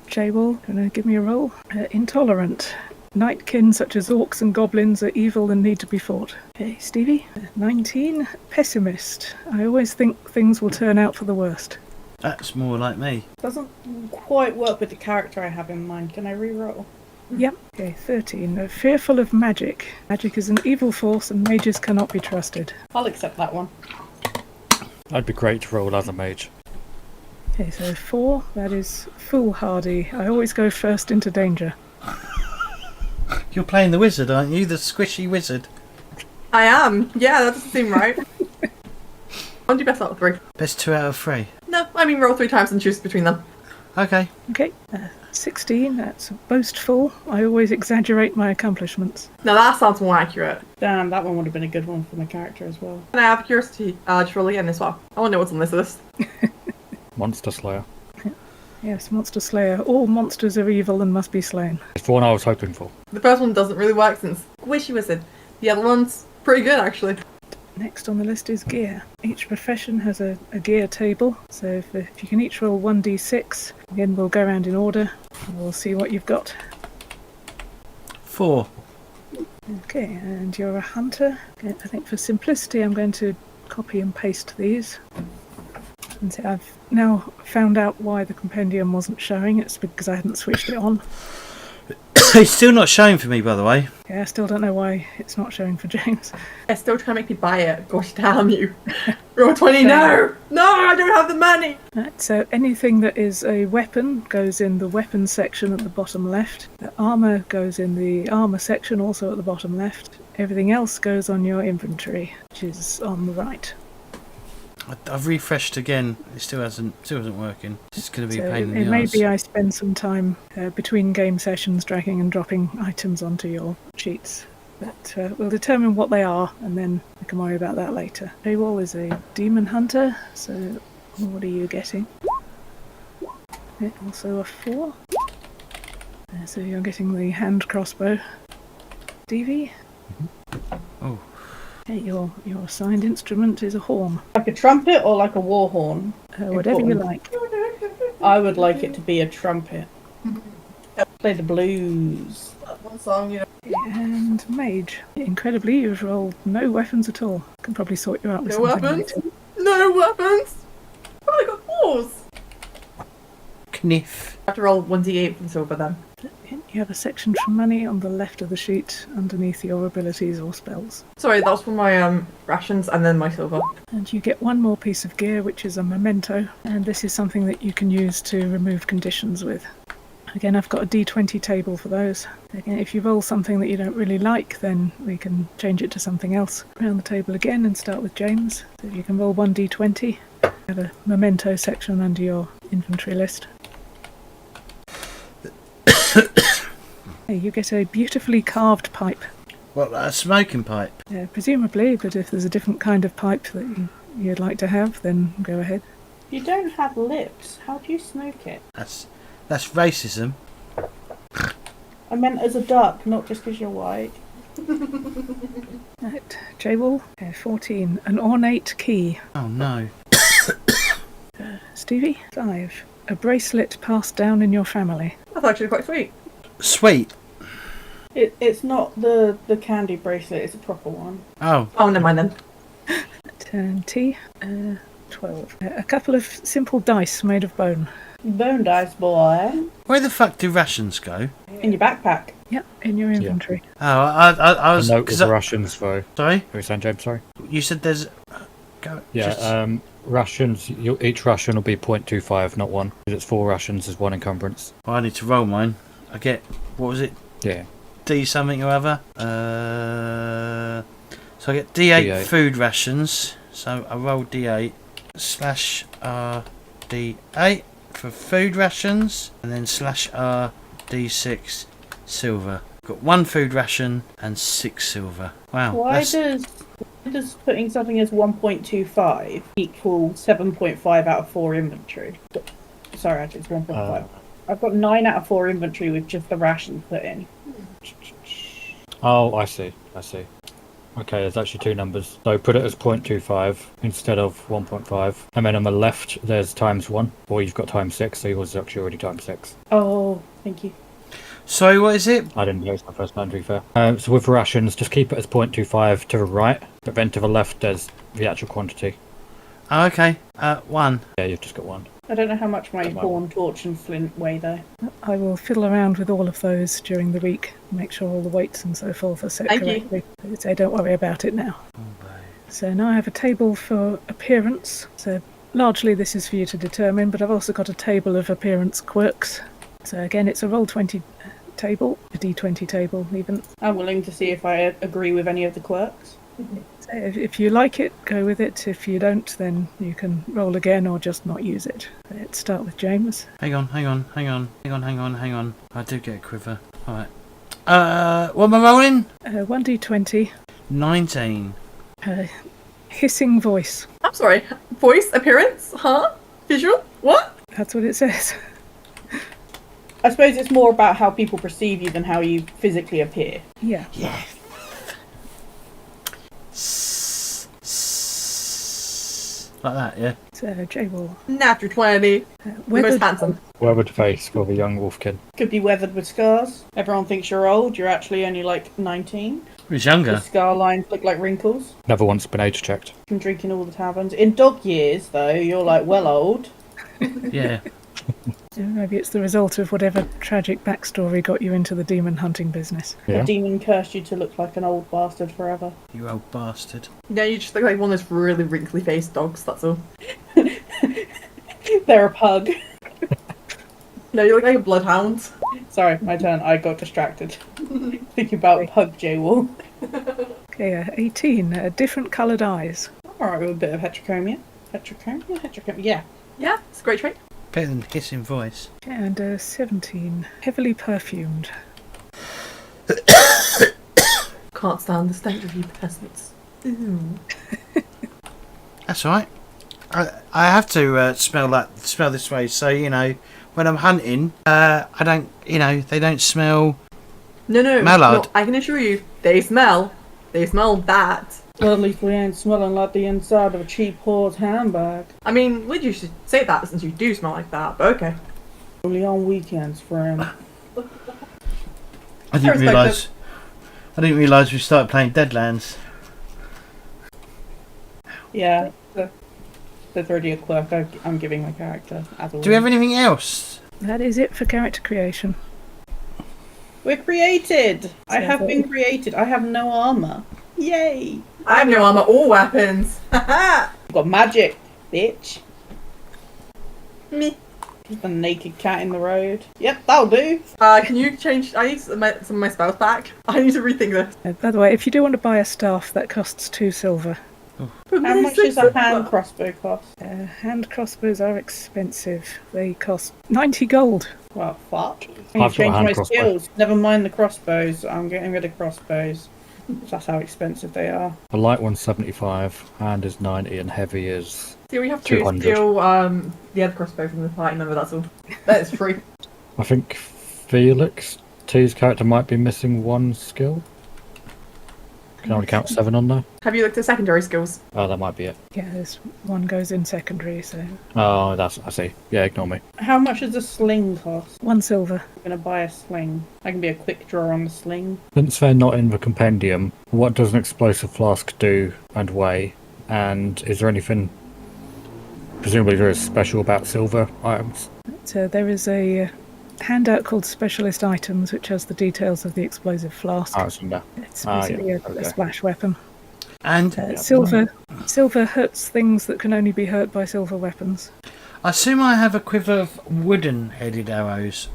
J-Wall, gonna give me a roll. Intolerant. Nightkin such as orcs and goblins are evil and need to be fought. Okay, Stevie. 19. Pessimist. I always think things will turn out for the worst. That's more like me. Doesn't quite work with the character I have in mind. Can I re-roll? Yep. Okay, 13. Fearful of magic. Magic is an evil force and mages cannot be trusted. I'll accept that one. That'd be great to roll as a mage. Okay, so 4. That is foolhardy. I always go first into danger. You're playing the wizard, aren't you? The squishy wizard. I am. Yeah, that doesn't seem right. I'll do best out of 3. Best 2 out of 3. No, I mean roll 3 times and choose between them. Okay. Okay, 16. That's boastful. I always exaggerate my accomplishments. Now that sounds more accurate. Damn, that one would have been a good one for my character as well. And I have curiosity, just roll again as well. I want to know what's on this list. Monster Slayer. Yes, Monster Slayer. All monsters are evil and must be slain. It's the one I was hoping for. The first one doesn't really work since Squishy Wizard. The other one's pretty good actually. Next on the list is gear. Each profession has a gear table, so if you can each roll 1d6, again we'll go around in order and we'll see what you've got. 4. Okay, and you're a hunter. Okay, I think for simplicity I'm going to copy and paste these. And so I've now found out why the compendium wasn't showing. It's because I hadn't switched it on. It's still not showing for me, by the way. Yeah, I still don't know why it's not showing for James. They're still trying to make me buy it. Gosh damn you. Roll 20, no! No, I don't have the money! Right, so anything that is a weapon goes in the weapons section at the bottom left. The armour goes in the armour section, also at the bottom left. Everything else goes on your inventory, which is on the right. I've refreshed again. It still isn't working. It's going to be a So pain in it the may arse. be I spend some time between game sessions dragging and dropping items onto your sheets. But we'll determine what they are, and then we can worry about that later. Paywall is a demon hunter, so what are you getting? Yeah, also a 4. So you're getting the hand crossbow. DV? Oh. Okay, your assigned instrument is a horn. Like a trumpet or like a war horn? Whatever you Important. like. I would like it to be a trumpet. Play the blues. That one song, you know. And mage. Incredibly, you've rolled no weapons at all. Can probably sort you out with No something weapons? later. No weapons! Oh, I got 4s! Kniff. I have to roll 1d8 for the silver then. You have a section for money on the left of the sheet underneath your abilities or spells. Sorry, that was for my rations and then my silver. And you get one more piece of gear, which is a memento, and this is something that you can use to remove conditions with. Again, I've got a d20 table for those. Again, if you roll something that you don't really like, then we can change it to something else. Round the table again and start with James. So you can roll 1d20. You have a memento section under your inventory list. Hey, you get a beautifully carved pipe. What, a smoking pipe? Presumably, but if there's a different kind of pipe that you'd like to have, then go ahead. You don't have lips. How do you smoke it? That's racism. I meant as a duck, not just because you're white. Right, J-Wall, 14. An ornate key. Oh no. Stevie, 5. A bracelet passed down in your family. That's actually quite sweet. Sweet. It's not the candy bracelet, it's a proper one. Oh. Oh, never mind then. And T, 12. A couple of simple dice made of bone. Bone dice, boy. Where the fuck do rations go? In your backpack. Yep, in your inventory. Oh, I was... A note 'cause of rations though. Sorry? Are you saying, James? Sorry. You said there's... Go, Yeah. just- Rations. Each ration will be 0.25, not 1. Because it's 4 rations, there's 1 encumbrance. I need to roll mine. I get... What was it? Yeah. D something or other. So I get D8, D8. food rations. So I roll D8 slash R D8 for food rations, and then slash R D6 silver. Got 1 food ration and 6 silver. Wow. Why does putting something as 1.25 equal 7.5 out of 4 inventory? Sorry, actually, it's 1.5. I've got 9 out of 4 inventory with just the rations put in. Oh, I see. Okay, there's actually 2 numbers. So put it as 0.25 instead of 1.5. And then on the left, there's times 1. Or you've got times 6, so yours is actually already times 6. Oh, thank you. Sorry, what is it? I didn't know it's my first time, to be fair. So with rations, just keep it as 0.25 to the right. But then to the left, there's the actual quantity. Oh, okay. 1. Yeah, you've just got 1. I don't know how much my Don't mind. horn, torch and flint weigh though. I will fiddle around with all of those during the week, make sure all the weights and so forth are set Thank you. correctly. So don't worry about it now. So now I have a table for appearance. So largely this is for you to determine, but I've also got a table of appearance quirks. So again, it's a Roll20 table, a D20 table even. I'm willing to see if I agree with any of the quirks. So if you like it, go with it. If you don't, then you can roll again or just not use it. Let's start with James. Hang on. I do get a quiver. Alright. What am I rolling? 1d20, 19. hissing voice. I'm sorry. Voice, appearance, huh? Visual? What? That's what it says. I suppose it's more about how people perceive you than how you physically appear. Yeah. Yeah. Like that, yeah. So J-Wall. Natural 20. The most Weathered, handsome. Weathered face for the young wolfkin. Could be weathered with scars. Everyone thinks you're old. You're actually only like 19. Who's The younger? scar lines look like wrinkles. Never once been age checked. From drinking all the taverns. In dog years, though, you're like well old. Yeah. maybe it's the result of whatever tragic backstory got you into the demon hunting business. A Yeah. demon cursed you to look like an old bastard forever. You old bastard. No, you just look like one of those really wrinkly faced dogs, that's all. They're a pug. No, you look like a bloodhound. Sorry, my turn. I got distracted. Thinking about pug J-Wall. Okay, 18. Different coloured eyes. Alright, with a bit of heterochromia. Heterochromia? Yeah. Yeah, it's a great trait. Better than hissing voice. And 17. Heavily perfumed. Can't stand the stench of you peasants. Ooh. That's alright. I have to smell this way, so when I'm hunting, I don't, they don't smell. No, Mallard. no, I can assure you, they smell bad. Well, at least we ain't smelling like the inside of a cheap whore's handbag. I mean, would you should say that since you do smell like that, but okay. Only on weekends, friend. I didn't respect realise we started playing Deadlands. Yeah. There's already a quirk I'm giving my character. As Do we have anything else That is it for character creation. We're created. I So have that- been created. I have no armor. Yay! I have no armor or weapons. Haha. I've got magic, bitch. Me. Just a naked cat in the road. Yep, that'll do. Can you change? I need some of my spells back. I need to rethink this. By the way, if you do want to buy a staff, that costs 2 silver. How much does a hand crossbow cost? Hand crossbows are expensive. They cost 90 gold. Well, fuck. I I've need got to change a hand my crossbow. skills. Never mind the crossbows. I'm getting rid of crossbows. That's how expensive they are. The light one's 75, hand is 90, and heavy is. See, we have to 200. steal the other crossbow from the party member. That's all. That is free. I think Felix T's character might be missing 1 skill. Can only count 7 on there. Have you looked at secondary skills? Oh, that might be it. Yeah, there's one goes in secondary, so Oh, I see. Yeah, ignore me. How much does a sling cost? 1 silver. I'm gonna buy a sling. I can be a quick draw on the sling. Since they're not in the compendium, what does an explosive flask do and weigh? And is there anything presumably very special about silver items? So there is a handout called Specialist Items, which has the details of the explosive flask. Oh, it's in there. It's yeah, basically a okay. splash weapon. And Silver hurts things that can only be hurt by silver weapons. I assume I have a quiver of wooden-headed arrows.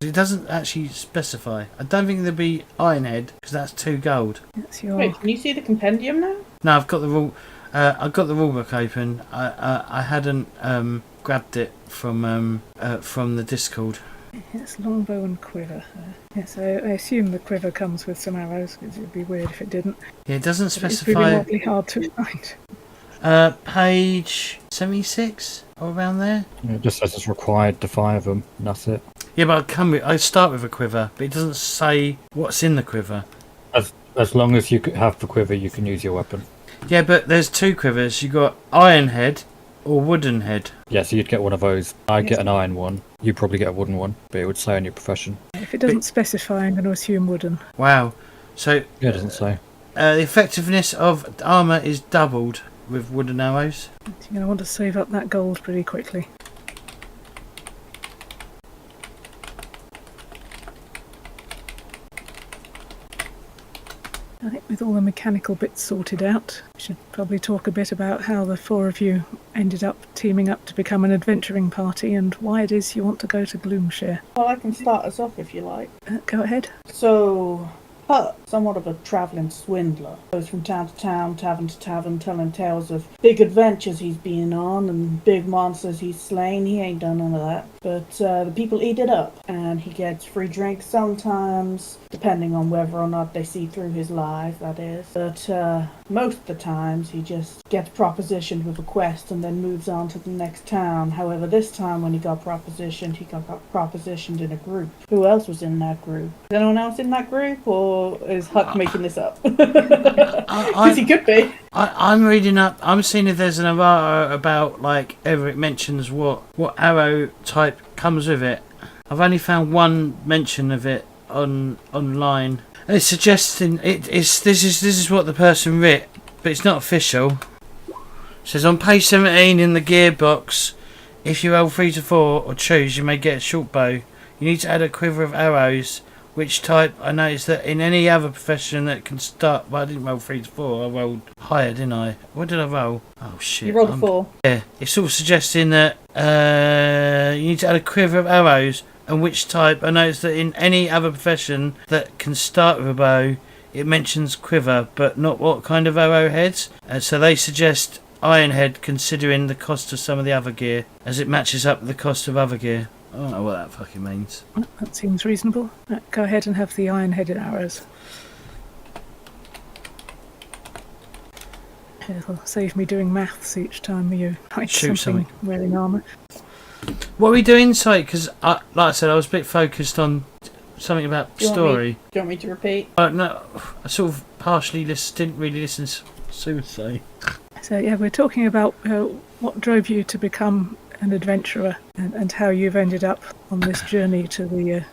It doesn't actually specify. I don't think there'll be iron-head because that's 2 gold. That's your. Wait, can you see the compendium now? No, I've got the rule. I've got the rulebook open. I hadn't grabbed it from the Discord. It's longbow and quiver. Yeah, so I assume the quiver comes with some arrows, because it would be weird if it didn't. Yeah, it doesn't But it's specify. really awfully hard to find. Page 76 or around there. It just says it's required to 5 of them, and that's it. Yeah, but I start with a quiver, but it doesn't say what's in the quiver. As long as you have the quiver, you can use your weapon. Yeah, but there's 2 quivers. You got iron head or wooden head. Yeah, so you'd get one of those. I get an iron one. You probably get a wooden one, but it would say on your profession. If it doesn't specify, I'm going to assume wooden. Wow. So Yeah, it doesn't say. the effectiveness of armor is doubled with wooden arrows. You're going to want to save up that gold pretty quickly. I think with all the mechanical bits sorted out, we should probably talk a bit about how the 4 of you ended up teaming up to become an adventuring party and why it is you want to go to Gloomshire. Well, I can start us off if you like. Go ahead. So, Putt, somewhat of a travelling swindler, goes from town to town, tavern to tavern, telling tales of big adventures he's been on and big monsters he's slain. He ain't done none of that. But the people eat it up, and he gets free drinks sometimes, depending on whether or not they see through his lies, that is. But most of the times he just gets propositioned with a quest and then moves on to the next town. However, this time when he got propositioned in a group. Who else was in that group? Is anyone else in that group, or is Huck making this up? Because he could be. I'm reading up. I'm seeing if there's an errata about like ever it mentions what arrow type comes with it. I've only found one mention of it online. It's suggesting this is what the person writ, but it's not official. It says on page 17 in the gearbox, if you roll 3 to 4 or choose, you may get a short bow. You need to add a quiver of arrows. Which type? I noticed that in any other profession that can start. Well, I didn't roll 3 to 4. I rolled higher, didn't I? What did I roll? Oh shit! You rolled a 4. Yeah, it's sort of suggesting that you need to add a quiver of arrows. And which type? I noticed that in any other profession that can start with a bow, it mentions quiver, but not what kind of arrowheads. So they suggest ironhead, considering the cost of some of the other gear, as it matches up with the cost of other gear. I don't know what that fucking means. That seems reasonable. Go ahead and have the iron-headed arrows. It'll save me doing maths each time you write Shoot something wearing armour. What are we doing inside? Because, like I said, I was a bit focused on something about Do you want story. Do you want me to repeat? No, I sort of partially didn't really listen to Sue say. So yeah, we're talking about what drove you to become an adventurer and how you've ended up on this journey to the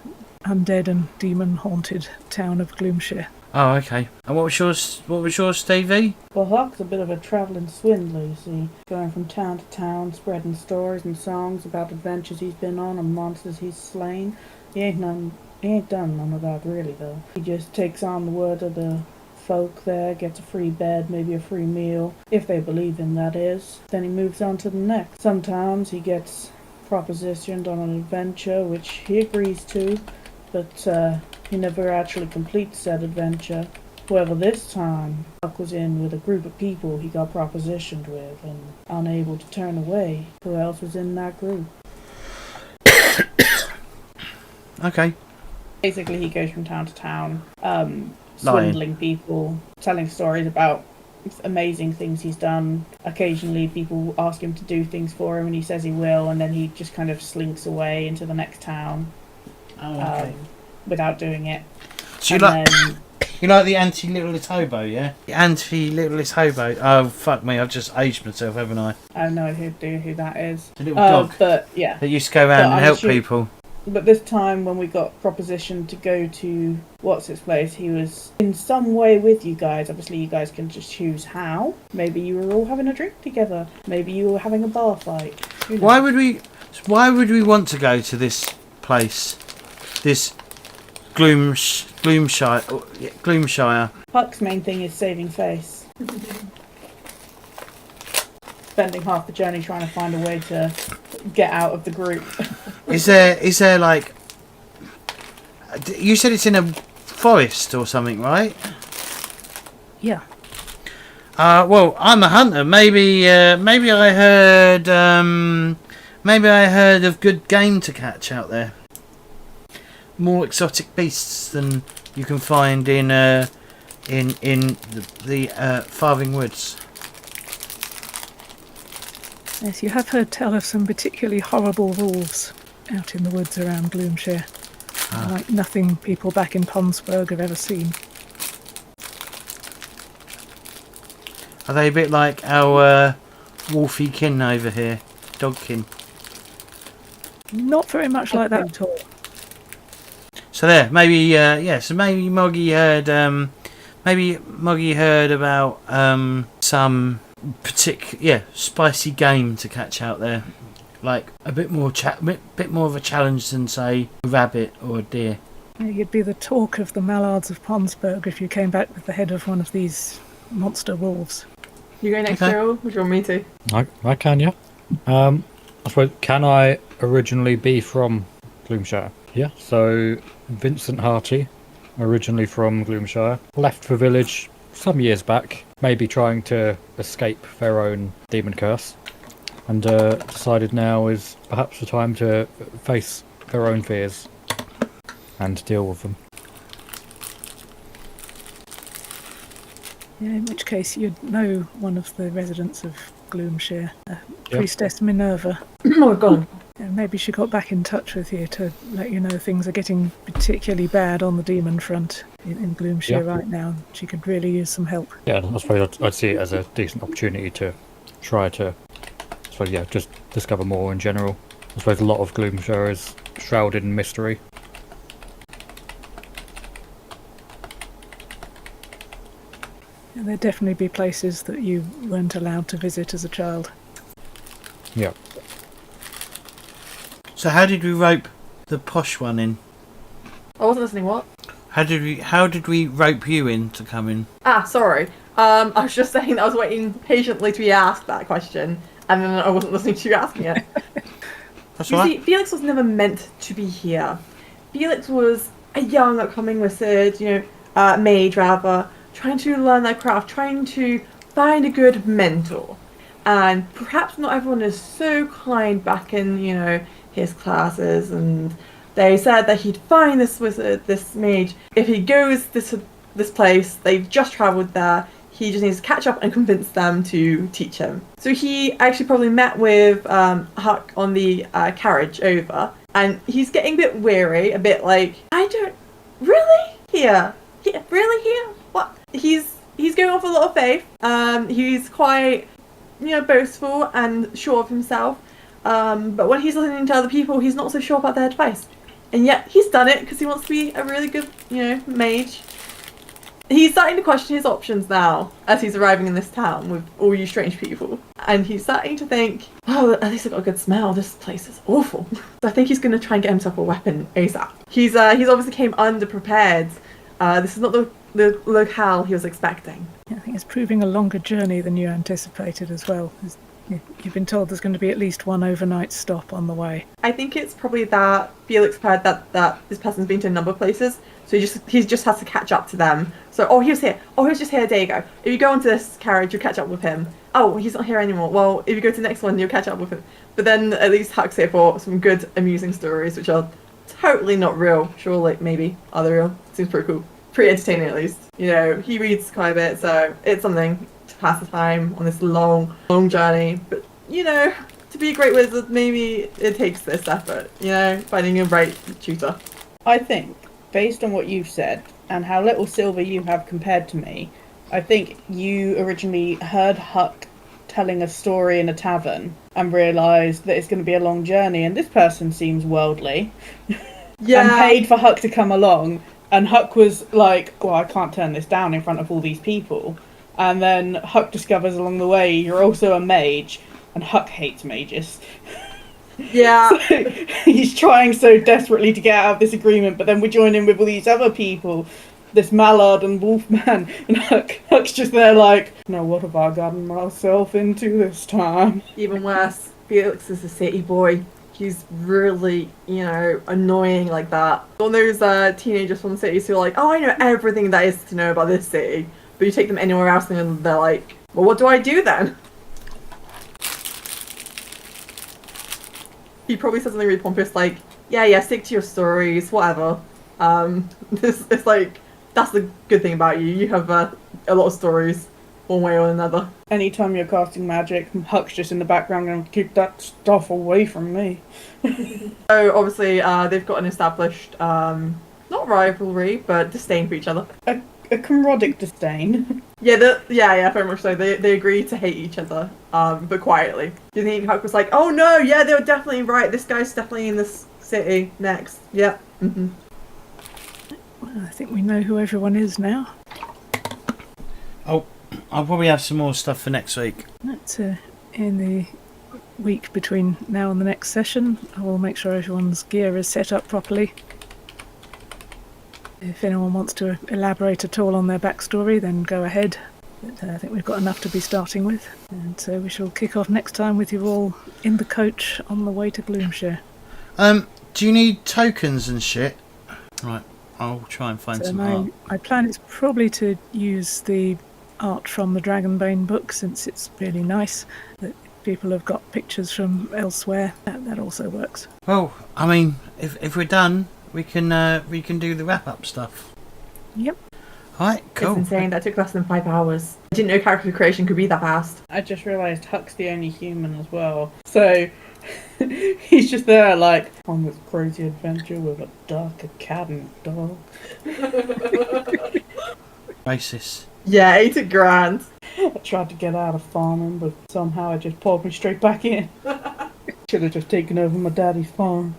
undead and demon-haunted town of Gloomshire. Oh, okay. And what was yours? What was yours, Stevie? Well, Huck's a bit of a travelling swindler, you see, going from town to town, spreading stories and songs about adventures he's been on and monsters he's slain. He ain't done none of that really, though. He just takes on the word of the folk there, gets a free bed, maybe a free meal, if they believe him, that is. Then he moves on to the next. Sometimes he gets propositioned on an adventure, which he agrees to, but he never actually completes said adventure. However, this time, Huck was in with a group of people he got propositioned with and unable to turn away. Who else was in that group? Okay. Basically, he goes from town to town, swindling people, telling stories about amazing things he's done. Occasionally, people ask him to do things for him, and he says he will, and then he just kind of slinks away into the next town without doing it. So you like the anti-littlest hobo, yeah? The anti-littlest hobo. Oh, fuck me, I've just aged myself, haven't I? I have no idea who that is. The little dog but yeah. that used to go around and help people. But this time, when we got propositioned to go to what's-its-place, he was in some way with you guys. Obviously, you guys can just choose how. Maybe you were all having a drink together. Maybe you were having a bar fight. Why would we want to go to this place? This Gloomshire. Puck's main thing is saving face. Spending half the journey trying to find a way to get out of the group. Is there like... You said it's in a forest or something, right? Yeah. Well, I'm a hunter. Maybe I heard of good game to catch out there. More exotic beasts than you can find in the Farthing Woods. Yes, you have heard tell of some particularly horrible wolves out in the woods around Gloomshire. Like nothing people back in Ponsburg have ever seen. Are they a bit like our wolfy kin over here? Dogkin? Not very much like that at all. So there, maybe so maybe Moggy heard about some spicy game to catch out there, like a bit more of a challenge than say a rabbit or a deer. You'd be the talk of the mallards of Ponsburg if you came back with the head of one of these monster wolves. You go next, Cheryl? Would you want me to? I can, yeah. I suppose, can I originally be from Gloomshire? Yeah, so Vincent Harty, originally from Gloomshire, left the village some years back, maybe trying to escape their own demon curse, and decided now is perhaps the time to face their own fears and deal with them. Yeah, in which case you'd know one of the residents of Gloomshire, Priestess Minerva. Oh, God. Maybe she got back in touch with you to let you know things are getting particularly bad on the demon front in Gloomshire right now. She could really use some help. Yeah, I suppose I'd see it as a decent opportunity to try to, just discover more in general. I suppose a lot of Gloomshire is shrouded in mystery. And there'd definitely be places that you weren't allowed to visit as a child. Yeah. So how did we rope the posh one in? I wasn't listening, what? How did we rope you in to come in? Sorry. I was just saying that I was waiting patiently to be asked that question, and then I wasn't listening to you asking it. That's You right. see, Felix was never meant to be here. Felix was a young, upcoming wizard, mage rather, trying to learn their craft, trying to find a good mentor. And perhaps not everyone is so kind back in, his classes, and they said that he'd find this wizard, this mage, if he goes this place, they've just travelled there, he just needs to catch up and convince them to teach him. So he actually probably met with Huck on the carriage over, and he's getting a bit weary, a bit like, I don't, really? Here? Really here? What? He's going off a lot of faith, he's quite, boastful and sure of himself. But when he's listening to other people, he's not so sure about their advice. And yet he's done it because he wants to be a really good, mage. He's starting to question his options now as he's arriving in this town with all you strange people. And he's starting to think, oh, at least I got a good smell. This place is awful. So I think he's going to try and get himself a weapon ASAP. He's obviously came underprepared. This is not the locale he was expecting. I think it's proving a longer journey than you anticipated as well. You've been told there's going to be at least one overnight stop on the way. I think it's probably that Felix heard that this person's been to a number of places, so he just has to catch up to them. So, he was here. He was just here a day ago. If you go onto this carriage, you'll catch up with him. Oh, he's not here anymore. Well, if you go to the next one, you'll catch up with him. But then at least Huck's here for some good, amusing stories, which are totally not real. Sure, maybe are they real? Seems pretty cool. Pretty entertaining at least. He reads quite a bit, so it's something to pass the time on this long journey. But to be a great wizard, maybe it takes this effort. Finding a right tutor. I think, based on what you've said and how little silver you have compared to me, I think you originally heard Huck telling a story in a tavern and realised that it's going to be a long journey, and this person seems worldly. Yeah. And paid for Huck to come along. And Huck was like, well, I can't turn this down in front of all these people. And then Huck discovers along the way you're also a mage, and Huck hates mages. Yeah. So he's trying so desperately to get out of this agreement, but then we join in with all these other people, this Mallard and Wolfman, and Huck's just there like, no, what have I gotten myself into this time? Even worse, Felix is a city boy. He's really, annoying like that. All those teenagers from the cities who are like, oh, I know everything that is to know about this city. But you take them anywhere else and they're like, well, what do I do then? He probably says something really pompous like, yeah, stick to your stories, whatever. It's like, that's the good thing about you. You have a lot of stories, one way or another. Anytime you're casting magic, Huck's just in the background and keep that stuff away from me. So obviously they've got an established, not rivalry, but disdain for each other. A camaraderie disdain. Yeah, very much so. They agree to hate each other, but quietly. Do you think Huck was like, oh no, yeah, they were definitely right. This guy's definitely in this city next. Yeah. Mm-hmm. Well, I think we know who everyone is now. Oh, I'll probably have some more stuff for next week. That's in the week between now and the next session. I will make sure everyone's gear is set up properly. If anyone wants to elaborate at all on their backstory, then go ahead. But I think we've got enough to be starting with. And so we shall kick off next time with you all in the coach on the way to Gloomshire. Do you need tokens and shit? Right, I'll try and find some art. My plan is probably to use the art from the Dragonbane book, since it's really nice that people have got pictures from elsewhere. That also works. Well, I mean, if we're done, we can do the wrap up stuff. Yep. Alright, cool. It's insane. That took less than 5 hours. I didn't know character creation could be that fast. I just realised Huck's the only human as well. So he's just there like, on this crazy adventure with a duck, a cat and a dog. Racist. Yeah, 80 grand. I tried to get out of farming, but somehow it just pulled me straight back in. Should have just taken over my daddy's farm.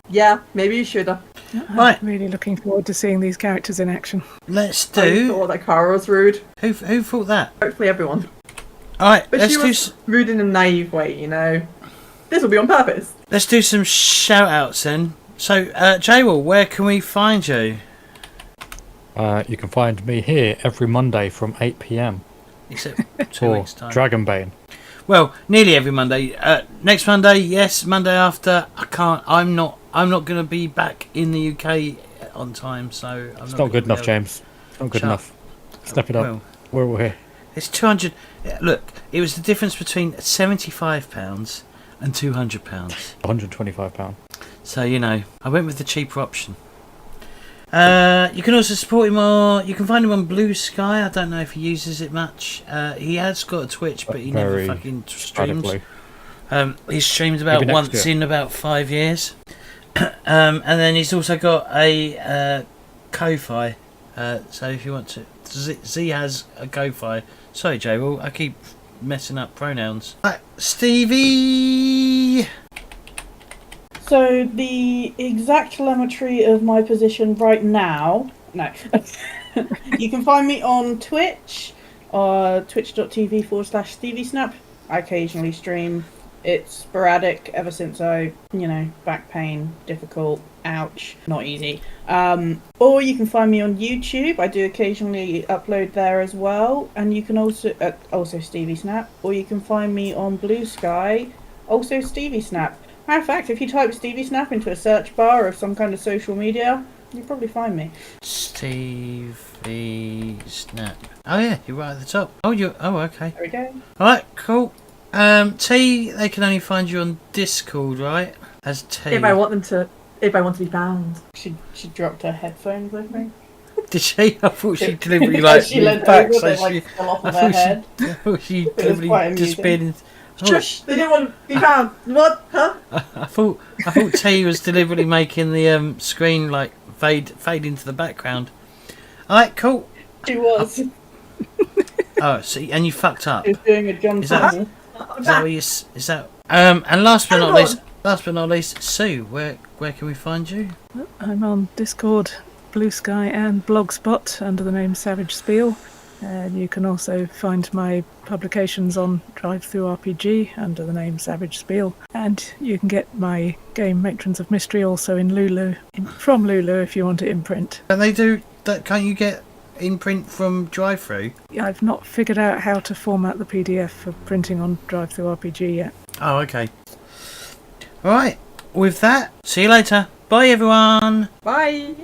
Yeah, maybe you should have. Right. I'm really looking forward to seeing these characters in action. Let's I do. thought that Cara was rude. Who thought that? Hopefully everyone. Alright, But let's she do was rude in a naive way, This will be on purpose. let's do some shout outs then. So, J-Will, where can we find you? You can find me here every Monday from 8 PM Except 2 for weeks time. Dragonbane. Well, nearly every Monday. Next Monday, yes. Monday after, I can't. I'm not going to be back in the UK on time, so I'm It's not good enough, James. It's not good Shut enough. Step it up. Well, We're all here. it's 200. Look, it was the difference between £75 and £200. £125. So I went with the cheaper option. You can also support him you can find him on Blue Sky. I don't know if he uses it much. He has got a Twitch, but he never fucking streams. He streams about once in about 5 years. And then he's also got a Ko-Fi. So if you want to, Z has a Ko-Fi. Sorry, Jay. Well, I keep messing up pronouns. Right, Stevie. So the exact telemetry of my position right now, no. You can find me on Twitch, twitch.tv/StevieSnap. I occasionally stream. It's sporadic ever since back pain, difficult, ouch, not easy. Or you can find me on YouTube. I do occasionally upload there as well. And you can also Stevie Snap. Or you can find me on Blue Sky, also Stevie Snap. Matter of fact, if you type Stevie Snap into a search bar of some kind of social media, you'll probably find me. Stevie Snap. Oh yeah, you're right at the top. Oh okay. There we go. Alright, cool. T, they can only find you on Discord, right? As T. If I want to be found. She dropped her headphones, I think. Did she? I thought she deliberately She moved leant back, over, so they fell off of her head. I thought she was deliberately quite disappeared. amusing. Shush! They didn't want to be found. What? Huh? I thought T was deliberately making the screen like fade into the background. Alright, cool. She was. Oh, see, and you fucked up. She was doing a John Is that- Cena. Is that what you? Is that? And last but not least, Sue, where can we find you? I'm on Discord, Blue Sky, and Blogspot under the name Savage Spiel. And you can also find my publications on DriveThruRPG under the name Savage Spiel. And you can get my game Matrons of Mystery also in Lulu, from Lulu if you want it in print. Can they do that? Can't you get in print from DriveThru? I've not figured out how to format the PDF for printing on DriveThruRPG yet. Oh, okay. All right. With that, see you later. Bye, everyone. Bye.